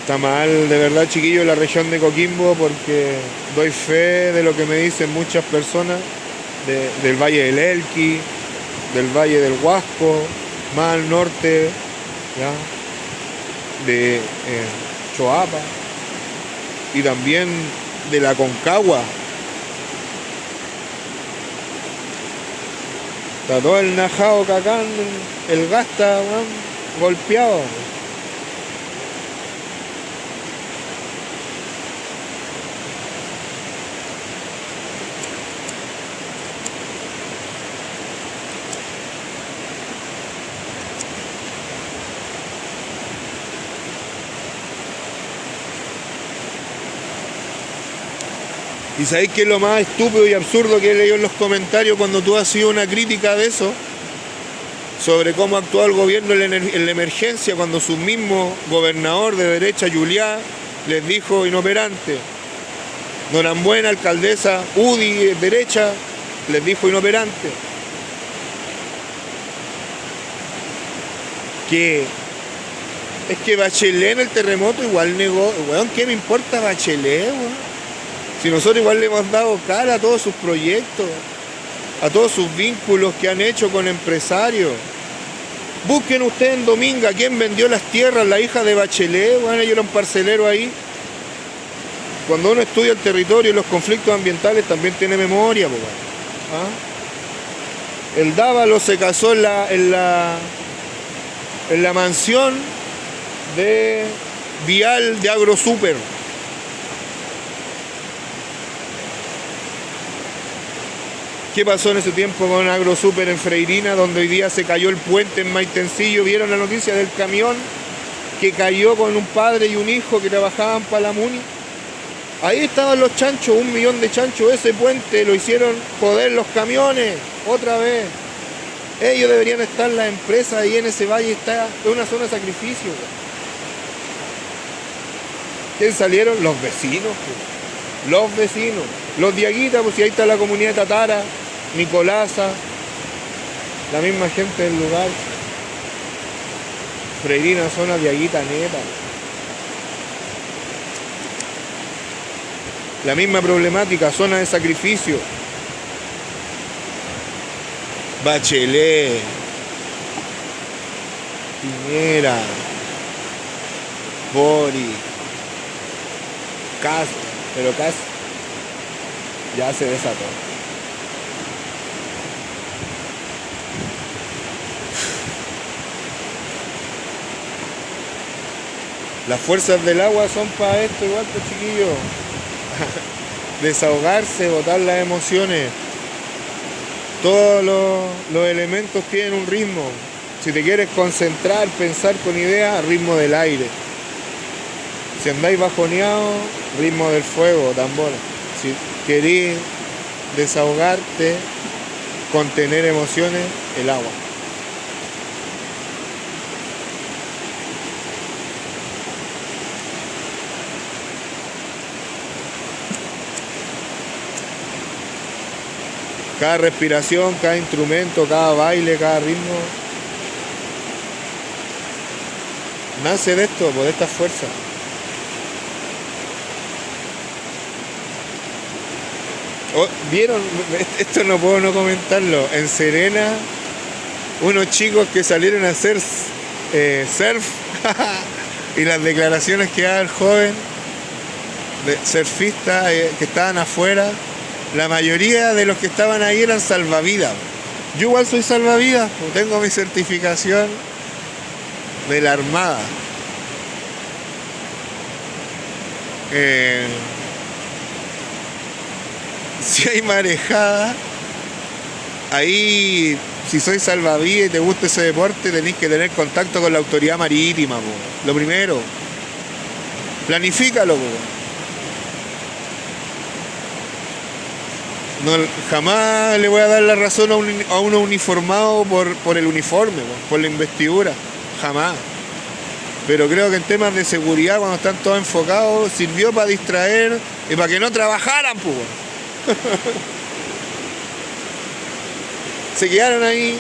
Está mal, de verdad, chiquillos, la región de Coquimbo, porque doy fe de lo que me dicen muchas personas del Valle del Elqui, del Valle del Huasco, más al norte, ¿ya? De Choapa y también de la Concagua. Está todo el Najao Cacán, el Gasta, ¿no? Golpeado. ¿Y sabéis qué es lo más estúpido y absurdo que he leído en los comentarios cuando tú has sido una crítica de eso? Sobre cómo actuó el gobierno en la emergencia cuando su mismo gobernador de derecha, Juliá, les dijo inoperante. Norambuena, alcaldesa, UDI, derecha, les dijo inoperante. Que es que Bachelet en el terremoto igual negó. Weón, ¿qué me importa Bachelet, weón? Si nosotros igual le hemos dado cara a todos sus proyectos, a todos sus vínculos que han hecho con empresarios. Busquen ustedes en Dominga quién vendió las tierras, la hija de Bachelet, bueno, ellos eran parceleros ahí. Cuando uno estudia el territorio y los conflictos ambientales también tiene memoria, pues, ¿ah? El Dávalo se casó en la mansión de Vial de AgroSuper. ¿Qué pasó en ese tiempo con AgroSuper en Freirina, donde hoy día se cayó el puente en Maitencillo? ¿Vieron la noticia del camión que cayó con un padre y un hijo que trabajaban para la Muni? Ahí estaban los chanchos, 1 millón de chanchos. Ese puente lo hicieron joder los camiones, otra vez. Ellos deberían estar, las empresas ahí en ese valle, está en una zona de sacrificio. ¿Quién salieron? Los vecinos, pues. Los vecinos. Los Diaguitas, pues si ahí está la comunidad tatara, Nicolasa, la misma gente del lugar. Freirina, zona Diaguita neta. La misma problemática, zona de sacrificio. Bachelet, Piñera, Boric, Kast, pero Kast ya se desató. Las fuerzas del agua son para esto igual, pues chiquillos. Desahogarse, botar las emociones. Todos los elementos tienen un ritmo. Si te quieres concentrar, pensar con ideas, ritmo del aire. Si andáis bajoneados, ritmo del fuego, tambor. Si querés desahogarte, contener emociones, el agua. Cada respiración, cada instrumento, cada baile, cada ritmo nace de esto, de esta fuerza. ¿Vieron? Esto no puedo no comentarlo. En Serena, unos chicos que salieron a hacer surf y las declaraciones que da el joven de surfista que estaban afuera. La mayoría de los que estaban ahí eran salvavidas. Yo igual soy salvavidas, tengo mi certificación de la Armada. Si hay marejada, ahí si soy salvavidas y te gusta ese deporte, tenéis que tener contacto con la autoridad marítima, po. Lo primero, planifícalo, po. No, jamás le voy a dar la razón a uno uniformado por el uniforme, por la investidura, jamás. Pero creo que en temas de seguridad, cuando están todos enfocados, sirvió para distraer y para que no trabajaran, pues. Se quedaron ahí,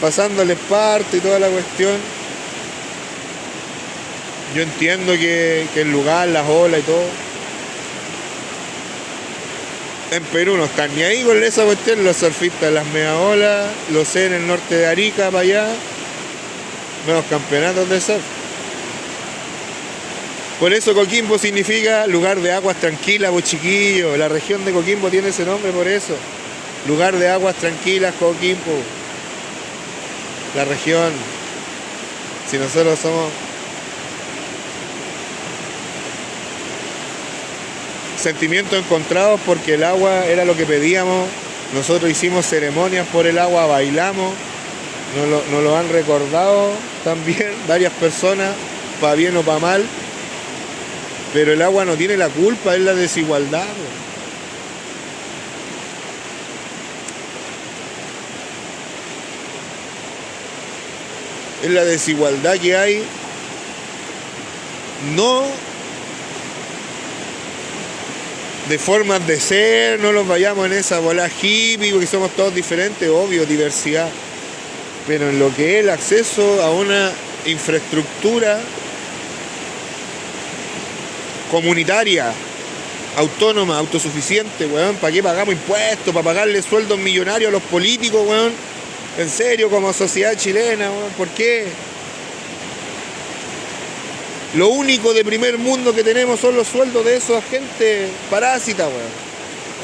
pasándoles parte y toda la cuestión. Yo entiendo que el lugar, las olas y todo. En Perú no están ni ahí con esa cuestión, los surfistas, las megaolas, lo sé en el norte de Arica, para allá, nuevos campeonatos de surf. Por eso Coquimbo significa lugar de aguas tranquilas, pues chiquillos. La región de Coquimbo tiene ese nombre por eso. Lugar de aguas tranquilas, Coquimbo. La región. Si nosotros somos sentimientos encontrados porque el agua era lo que pedíamos. Nosotros hicimos ceremonias por el agua, bailamos, nos lo han recordado también varias personas, para bien o para mal, pero el agua no tiene la culpa, es la desigualdad. es la desigualdad que hay, no de formas de ser, no los vayamos en esa bola hippie, porque somos todos diferentes, obvio, diversidad, pero en lo que es el acceso a una infraestructura comunitaria, autónoma, autosuficiente, weón. ¿Para qué pagamos impuestos? ¿Para pagarle sueldos millonarios a los políticos, weón? En serio, como sociedad chilena, weón. ¿Por qué? Lo único de primer mundo que tenemos son los sueldos de esa gente parásita, weón.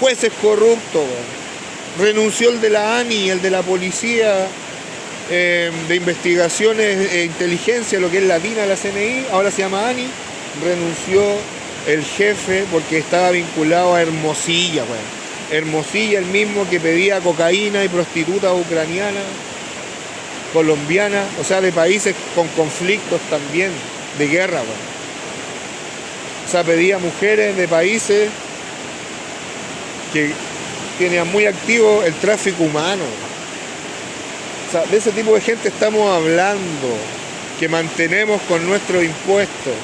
Jueces corruptos, weón. Renunció el de la ANI, el de la policía de investigaciones e inteligencia, lo que es la DINA, la CNI, ahora se llama ANI. Renunció el jefe porque estaba vinculado a Hermosilla, weón. Hermosilla, el mismo que pedía cocaína y prostitutas ucranianas, colombianas, o sea, de países con conflictos también, de guerra, weón. O sea, pedía mujeres de países que tenían muy activo el tráfico humano. O sea, de ese tipo de gente estamos hablando, que mantenemos con nuestros impuestos.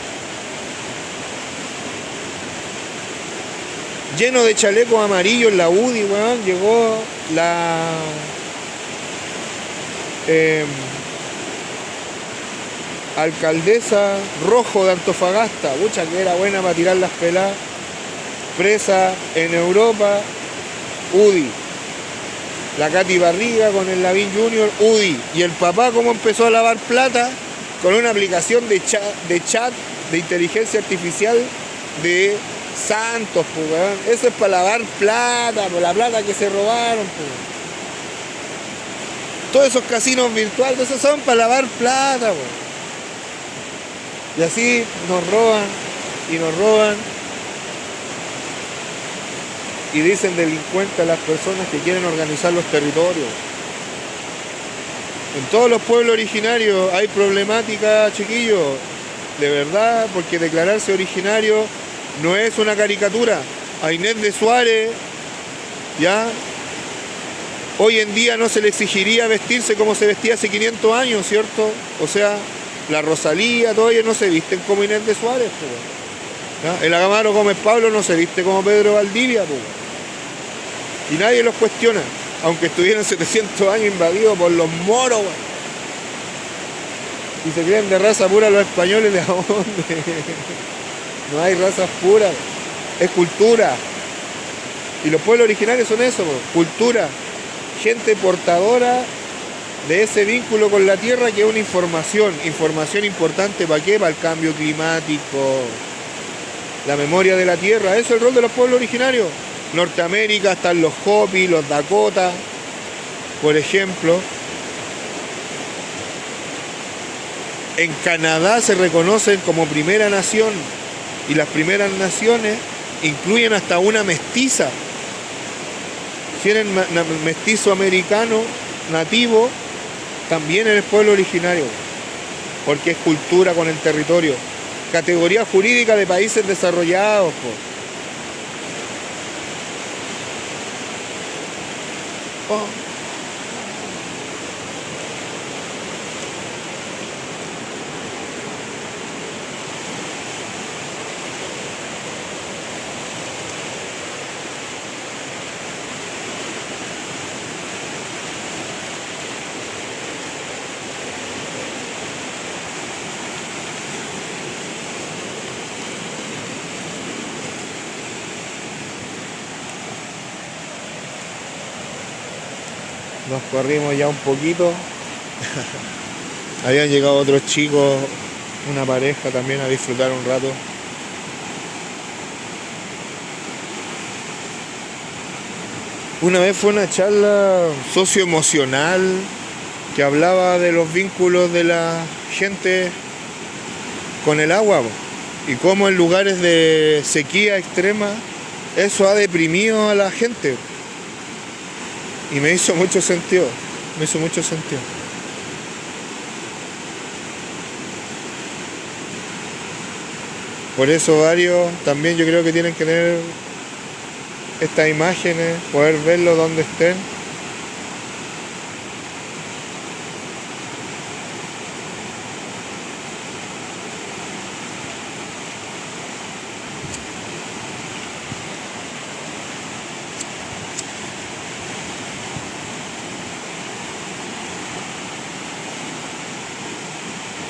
Lleno de chalecos amarillos en la UDI, weón, llegó la alcaldesa Rojo de Antofagasta, mucha que era buena para tirar las peladas, presa en Europa, UDI. La Katy Barriga con el Lavín Junior, UDI. Y el papá, ¿cómo empezó a lavar plata? Con una aplicación de chat de inteligencia artificial de Santos, pues, weón. Eso es para lavar plata, por la plata que se robaron, pues. Todos esos casinos virtuales, esos son para lavar plata, pues. Y así nos roban y nos roban. Y dicen delincuentes a las personas que quieren organizar los territorios. En todos los pueblos originarios hay problemática, chiquillos. De verdad, porque declararse originario no es una caricatura. A Inés de Suárez, ya, hoy en día no se le exigiría vestirse como se vestía hace 500 años, ¿cierto? O sea, la Rosalía, todos ellos no se visten como Inés de Suárez, pues. El Agamaro Gómez Pablo no se viste como Pedro Valdivia, pues. Y nadie los cuestiona, aunque estuvieran 700 años invadidos por los moros, güey. Y se creen de raza pura los españoles, ¿de dónde? No hay razas puras, es cultura. Y los pueblos originarios son eso, güey. Cultura. Gente portadora de ese vínculo con la tierra, que es una información importante, ¿para qué? Para el cambio climático, la memoria de la tierra. Eso es el rol de los pueblos originarios. Norteamérica están los Hopi, los Dakota, por ejemplo. En Canadá se reconocen como primera nación, y las primeras naciones incluyen hasta una mestiza. Si eres mestizo americano, nativo, también eres pueblo originario, porque es cultura con el territorio. Categoría jurídica de países desarrollados, po. Oh. Nos corrimos ya un poquito. Habían llegado otros chicos, una pareja también, a disfrutar un rato. Una vez fue una charla socioemocional que hablaba de los vínculos de la gente con el agua, y cómo en lugares de sequía extrema eso ha deprimido a la gente. Y me hizo mucho sentido, Por eso varios también yo creo que tienen que tener estas imágenes, poder verlo donde estén.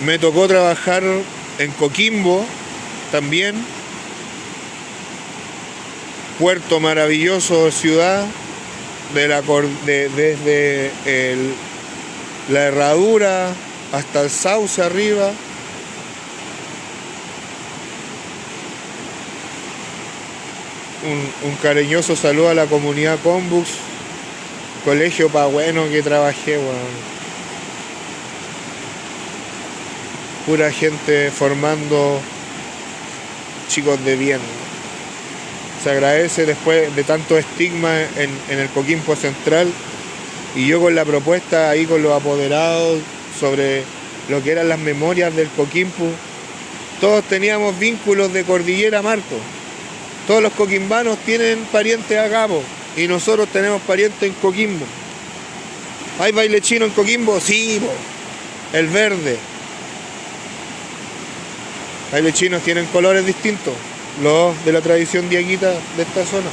Me tocó trabajar en Coquimbo también. Puerto maravilloso, ciudad, desde la Herradura hasta el Sauce arriba. Un cariñoso saludo a la comunidad Combux, colegio pa' bueno que trabajé, weón. Pura gente formando chicos de bien. Se agradece después de tanto estigma en el Coquimbo Central, y yo con la propuesta ahí con los apoderados sobre lo que eran las memorias del Coquimbo. Todos teníamos vínculos de Cordillera Marco. Todos los coquimbanos tienen parientes acá, po, y nosotros tenemos parientes en Coquimbo. ¿Hay baile chino en Coquimbo? Sí, po. El verde. Bailes chinos tienen colores distintos, los de la tradición diaguita de esta zona.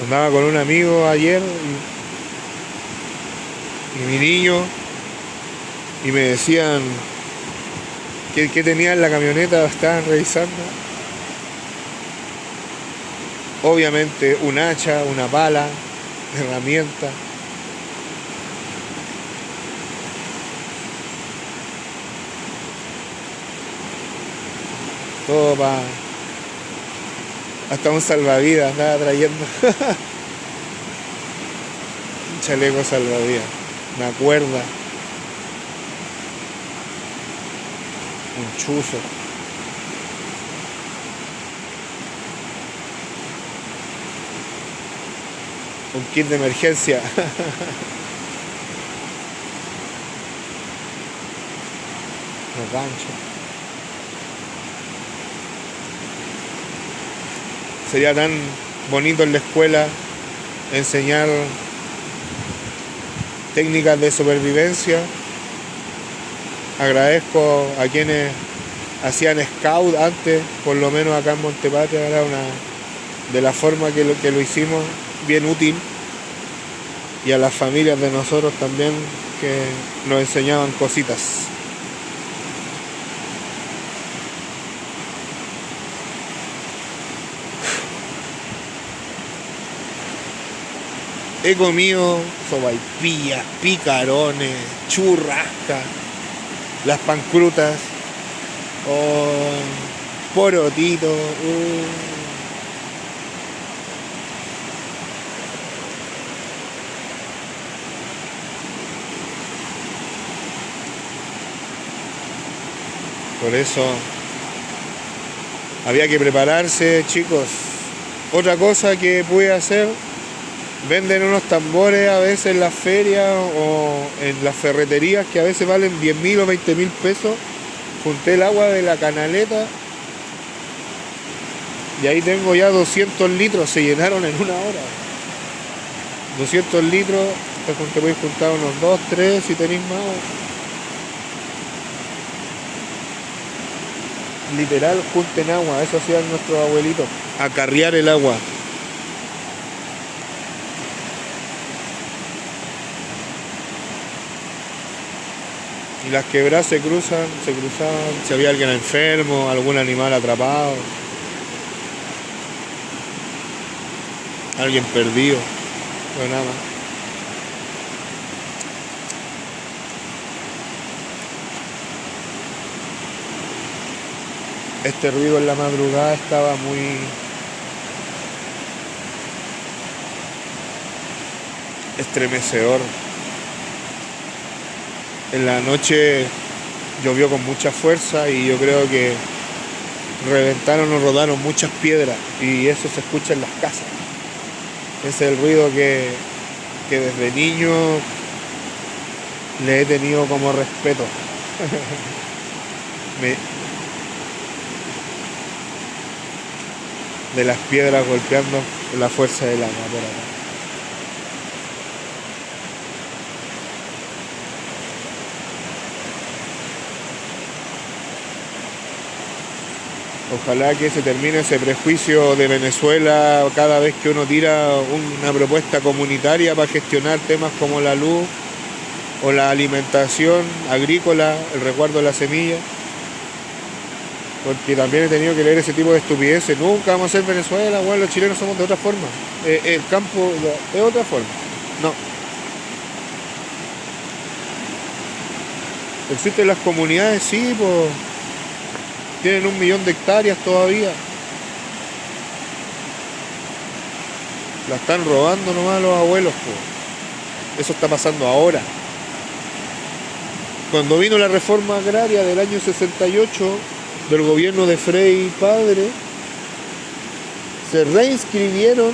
Andaba con un amigo ayer y mi niño, y me decían que tenía en la camioneta, estaban revisando. Obviamente un hacha, una pala, herramienta. Todo para... Hasta un salvavidas andaba trayendo. Un chaleco salvavidas. Una cuerda. Un chuzo. Un kit de emergencia. Los ganchos. Sería tan bonito en la escuela enseñar técnicas de supervivencia. Agradezco a quienes hacían scout antes, por lo menos acá en Montepatria, era una de las formas que lo hicimos bien útil, y a las familias de nosotros también que nos enseñaban cositas. He comido sopaipillas, picarones, churrascas, las pancrutas, porotitos. Por eso había que prepararse, chicos. Otra cosa que pude hacer: venden unos tambores a veces en las ferias o en las ferreterías que a veces valen 10.000 o 20.000 pesos. Junté el agua de la canaleta y ahí tengo ya 200 litros, se llenaron en una hora. 200 litros, te voy a juntar unos 2, 3 si tenéis más. Literal, junten agua, eso hacían nuestros abuelitos, acarrear el agua. Y las quebradas se cruzaban, si había alguien enfermo, algún animal atrapado, alguien perdido, pero nada más. Este ruido en la madrugada estaba muy estremecedor. En la noche llovió con mucha fuerza y yo creo que reventaron o rodaron muchas piedras y eso se escucha en las casas. Ese es el ruido que desde niño le he tenido como respeto. De las piedras golpeando la fuerza del agua por acá. Ojalá que se termine ese prejuicio de Venezuela cada vez que uno tira una propuesta comunitaria para gestionar temas como la luz o la alimentación agrícola, el resguardo de la semilla. Porque también he tenido que leer ese tipo de estupideces. Nunca vamos a ser Venezuela, bueno, los chilenos somos de otra forma. El campo es otra forma. No. Existen las comunidades, sí, pues tienen 1 millón de hectáreas todavía. La están robando nomás los abuelos, pues. Eso está pasando ahora. Cuando vino la reforma agraria del año 68 del gobierno de Frei padre, se reinscribieron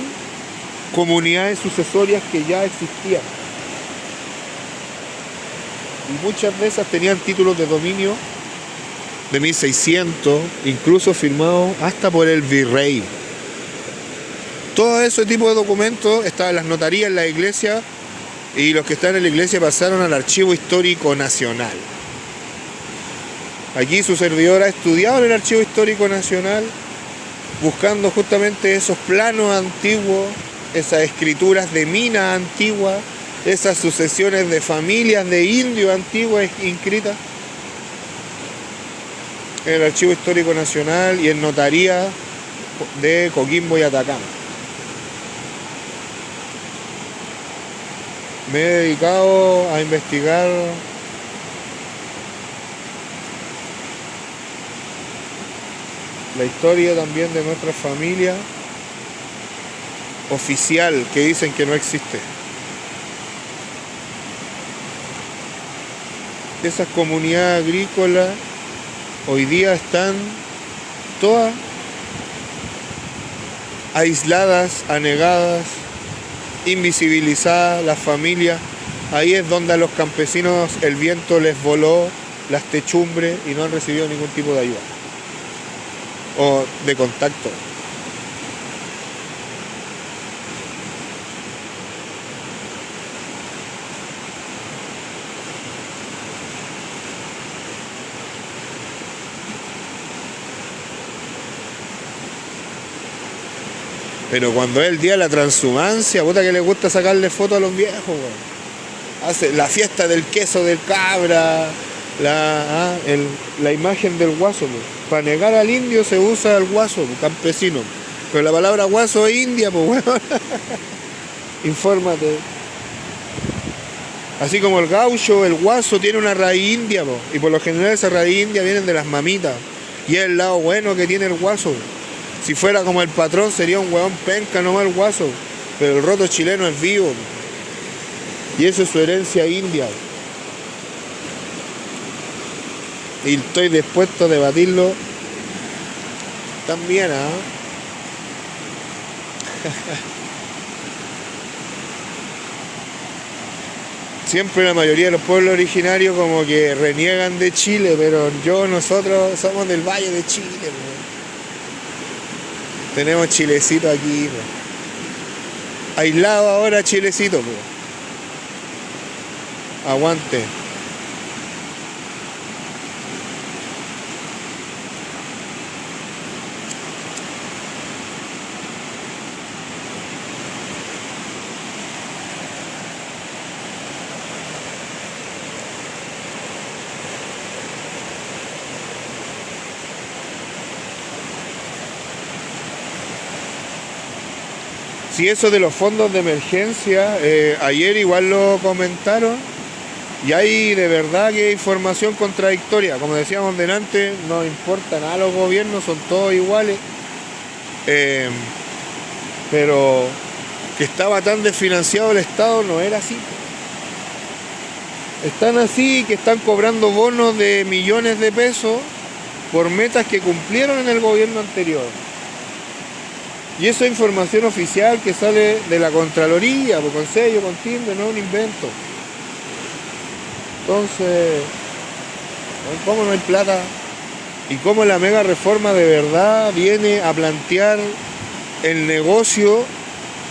comunidades sucesorias que ya existían. Y muchas de esas tenían títulos de dominio de 1600, incluso firmados hasta por el virrey. Todo ese tipo de documentos estaban en las notarías, en la iglesia, y los que están en la iglesia pasaron al Archivo Histórico Nacional. Aquí su servidor ha estudiado en el Archivo Histórico Nacional, buscando justamente esos planos antiguos, esas escrituras de minas antiguas, esas sucesiones de familias de indios antiguas inscritas en el Archivo Histórico Nacional y en notaría de Coquimbo y Atacama. Me he dedicado a investigar la historia también de nuestra familia oficial, que dicen que no existe. Esas comunidades agrícolas hoy día están todas aisladas, anegadas, invisibilizadas, las familias. Ahí es donde a los campesinos el viento les voló las techumbres y no han recibido ningún tipo de ayuda o de contacto. Pero cuando es el día de la transhumancia, puta que le gusta sacarle fotos a los viejos, güey. Hace la fiesta del queso del cabra, la imagen del guaso, güey. Para negar al indio se usa el guaso, güey, campesino. Pero la palabra guaso es india, pues, güey. Infórmate. Así como el gaucho, el guaso tiene una raíz india, po, y por lo general esa raíz india viene de las mamitas. Y es el lado bueno que tiene el guaso. Si fuera como el patrón sería un hueón penca nomás el guaso. Pero el roto chileno es vivo. Y eso es su herencia india. Y estoy dispuesto a debatirlo también, ¿ah? Siempre la mayoría de los pueblos originarios como que reniegan de Chile, pero nosotros somos del Valle de Chile, ¿no? Tenemos Chilecito aquí, ¿no? Aislado ahora Chilecito, ¿no? Aguante. Si eso de los fondos de emergencia, ayer igual lo comentaron y hay de verdad que hay información contradictoria. Como decíamos delante, no importa nada los gobiernos, son todos iguales. Pero que estaba tan desfinanciado el Estado no era así. Están así, que están cobrando bonos de millones de pesos por metas que cumplieron en el gobierno anterior. Y eso es información oficial que sale de la Contraloría, con sello, con timbre, no es un invento. Entonces, ¿cómo no hay plata? Y cómo la mega reforma de verdad viene a plantear el negocio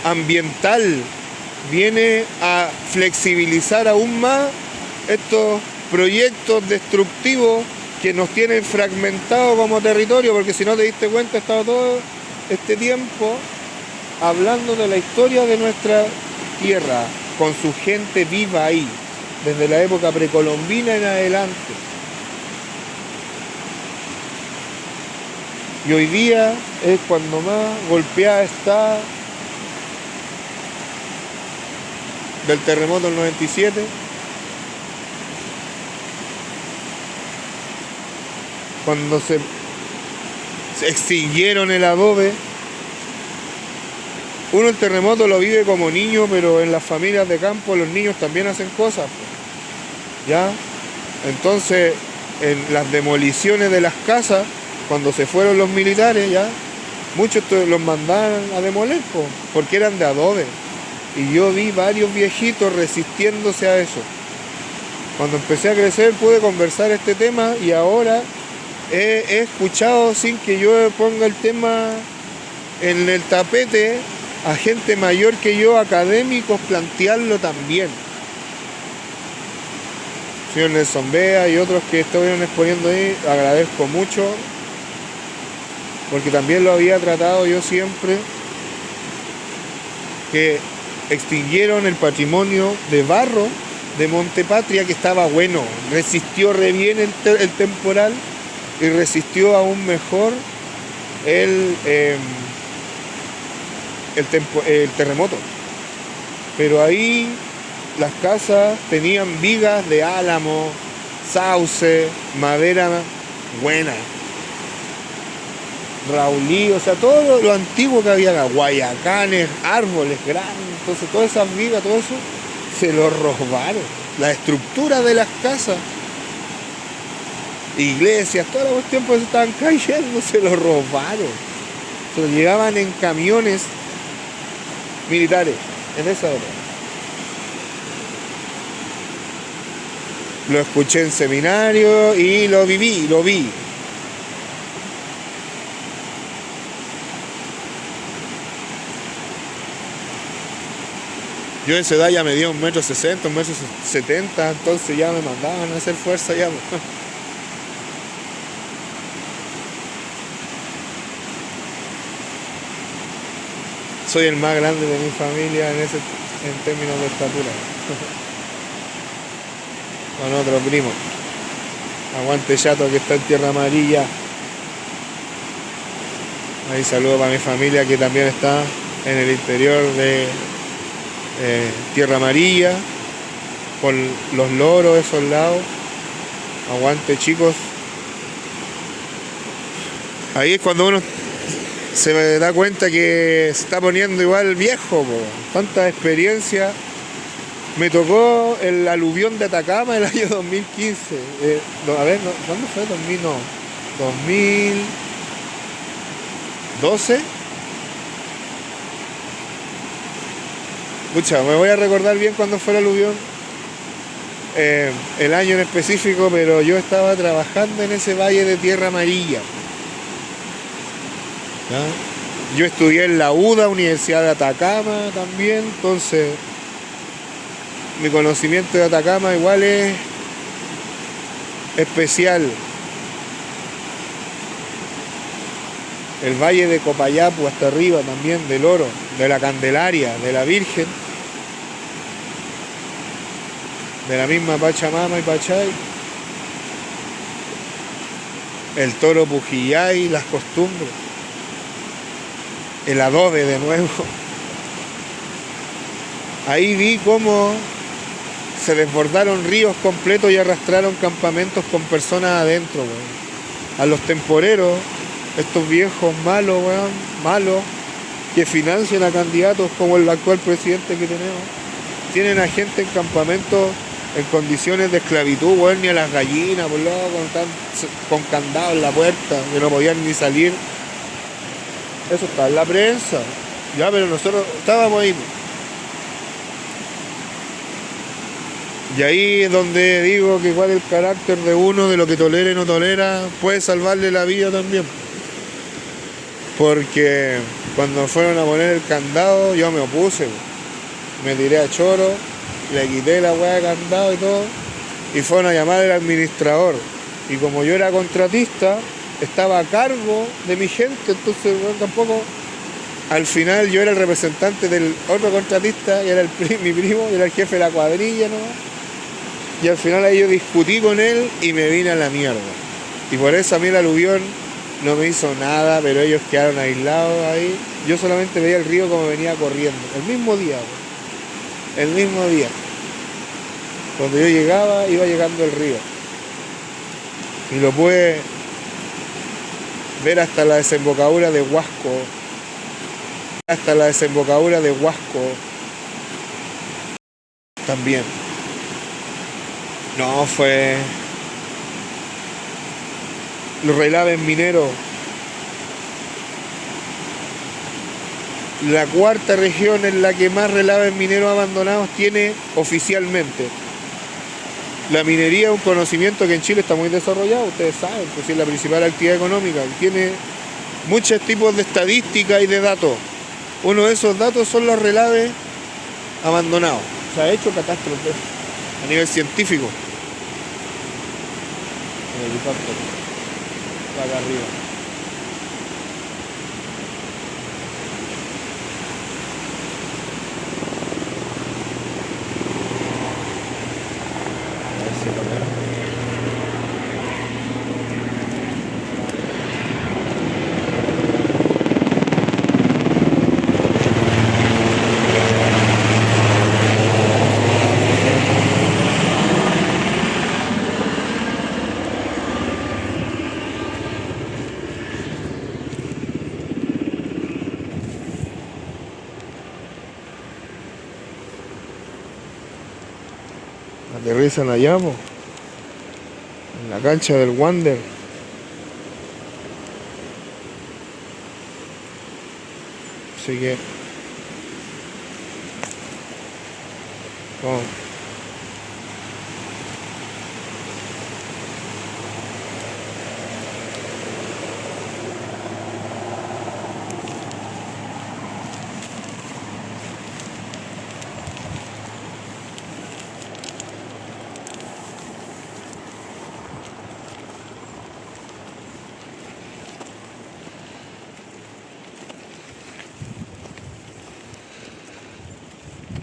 ambiental, viene a flexibilizar aún más estos proyectos destructivos que nos tienen fragmentados como territorio, porque si no te diste cuenta, he estado todo este tiempo hablando de la historia de nuestra tierra, con su gente viva ahí, desde la época precolombina en adelante. Y hoy día es cuando más golpeada está del terremoto del 97, cuando se extinguieron el adobe. Uno el terremoto lo vive como niño, pero en las familias de campo los niños también hacen cosas, ¿ya? Entonces, en las demoliciones de las casas, cuando se fueron los militares, ya, muchos los mandaban a demoler, porque eran de adobe. Y yo vi varios viejitos resistiéndose a eso. Cuando empecé a crecer pude conversar este tema y ahora he escuchado, sin que yo ponga el tema en el tapete, a gente mayor que yo, académicos, plantearlo también. Señor Nelson Bea y otros que estuvieron exponiendo ahí, agradezco mucho, porque también lo había tratado yo siempre, que extinguieron el patrimonio de barro de Montepatria, que estaba bueno, resistió re bien el temporal y resistió aún mejor el terremoto. Pero ahí las casas tenían vigas de álamo, sauce, madera buena, raulí, o sea, todo lo antiguo que había, guayacanes, árboles grandes. Entonces todas esas vigas, todo eso se lo robaron. La estructura de las casas, iglesias, toda la cuestión, pues estaban cayendo, se lo robaron. Se lo llevaban en camiones militares en esa época. Lo escuché en seminario y lo viví, lo vi. Yo en esa edad ya medía 1,60 m, 1,70 m, entonces ya me mandaban a hacer fuerza ya. Soy el más grande de mi familia en términos de estatura. Con otro primo. Aguante Chato, que está en Tierra Amarilla. Ahí saludo para mi familia que también está en el interior de Tierra Amarilla, con los loros esos lados. Aguante, chicos. Ahí es cuando uno se da cuenta que se está poniendo igual viejo, tanta experiencia. Me tocó el aluvión de Atacama el año 2015. A ver, ¿cuándo fue? 2012. Pucha, me voy a recordar bien cuándo fue el aluvión, el año en específico, pero yo estaba trabajando en ese valle de Tierra Amarilla. ¿Ya? Yo estudié en la UDA, Universidad de Atacama también, entonces mi conocimiento de Atacama igual es especial. El valle de Copayapu hasta arriba también, del Oro, de la Candelaria, de la Virgen, de la misma Pachamama y Pachay, el Toro Pujillay, las costumbres, el adobe de nuevo. Ahí vi cómo se desbordaron ríos completos y arrastraron campamentos con personas adentro, weón. A los temporeros, estos viejos malos, weón, malos, que financian a candidatos como el actual presidente que tenemos, tienen a gente en campamentos en condiciones de esclavitud, weón, ni a las gallinas, por loco, con candado en la puerta, que no podían ni salir. Eso está en la prensa. Ya, pero nosotros estábamos ahí. Y ahí es donde digo que igual el carácter de uno, de lo que tolera y no tolera, puede salvarle la vida también. Porque cuando fueron a poner el candado, yo me opuse. Me tiré a choro, le quité la weá de candado y todo, y fueron a llamar al administrador. Y como yo era contratista, estaba a cargo de mi gente, entonces bueno, tampoco. Al final yo era el representante del otro contratista, y era mi primo, y era el jefe de la cuadrilla, ¿no? Y al final ahí yo discutí con él y me vine a la mierda. Y por eso a mí el aluvión no me hizo nada, pero ellos quedaron aislados ahí. Yo solamente veía el río como venía corriendo, el mismo día, el mismo día. Cuando yo llegaba, iba llegando el río. Y lo pude ver hasta la desembocadura de Huasco. Hasta la desembocadura de Huasco también. No, fue los relaves mineros. La cuarta región en la que más relaves mineros abandonados tiene oficialmente. La minería es un conocimiento que en Chile está muy desarrollado, ustedes saben, pues es la principal actividad económica. Tiene muchos tipos de estadísticas y de datos. Uno de esos datos son los relaves abandonados. Se ha hecho catástrofe a nivel científico. El helicóptero está acá arriba. A ver si lo veo. Aterrizan allá, po, en la cancha del Wander. Así que vamos.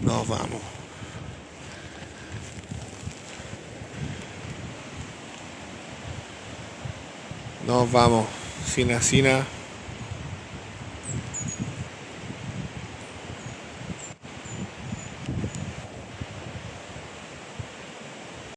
Nos vamos. Nos vamos. Sina, Sina.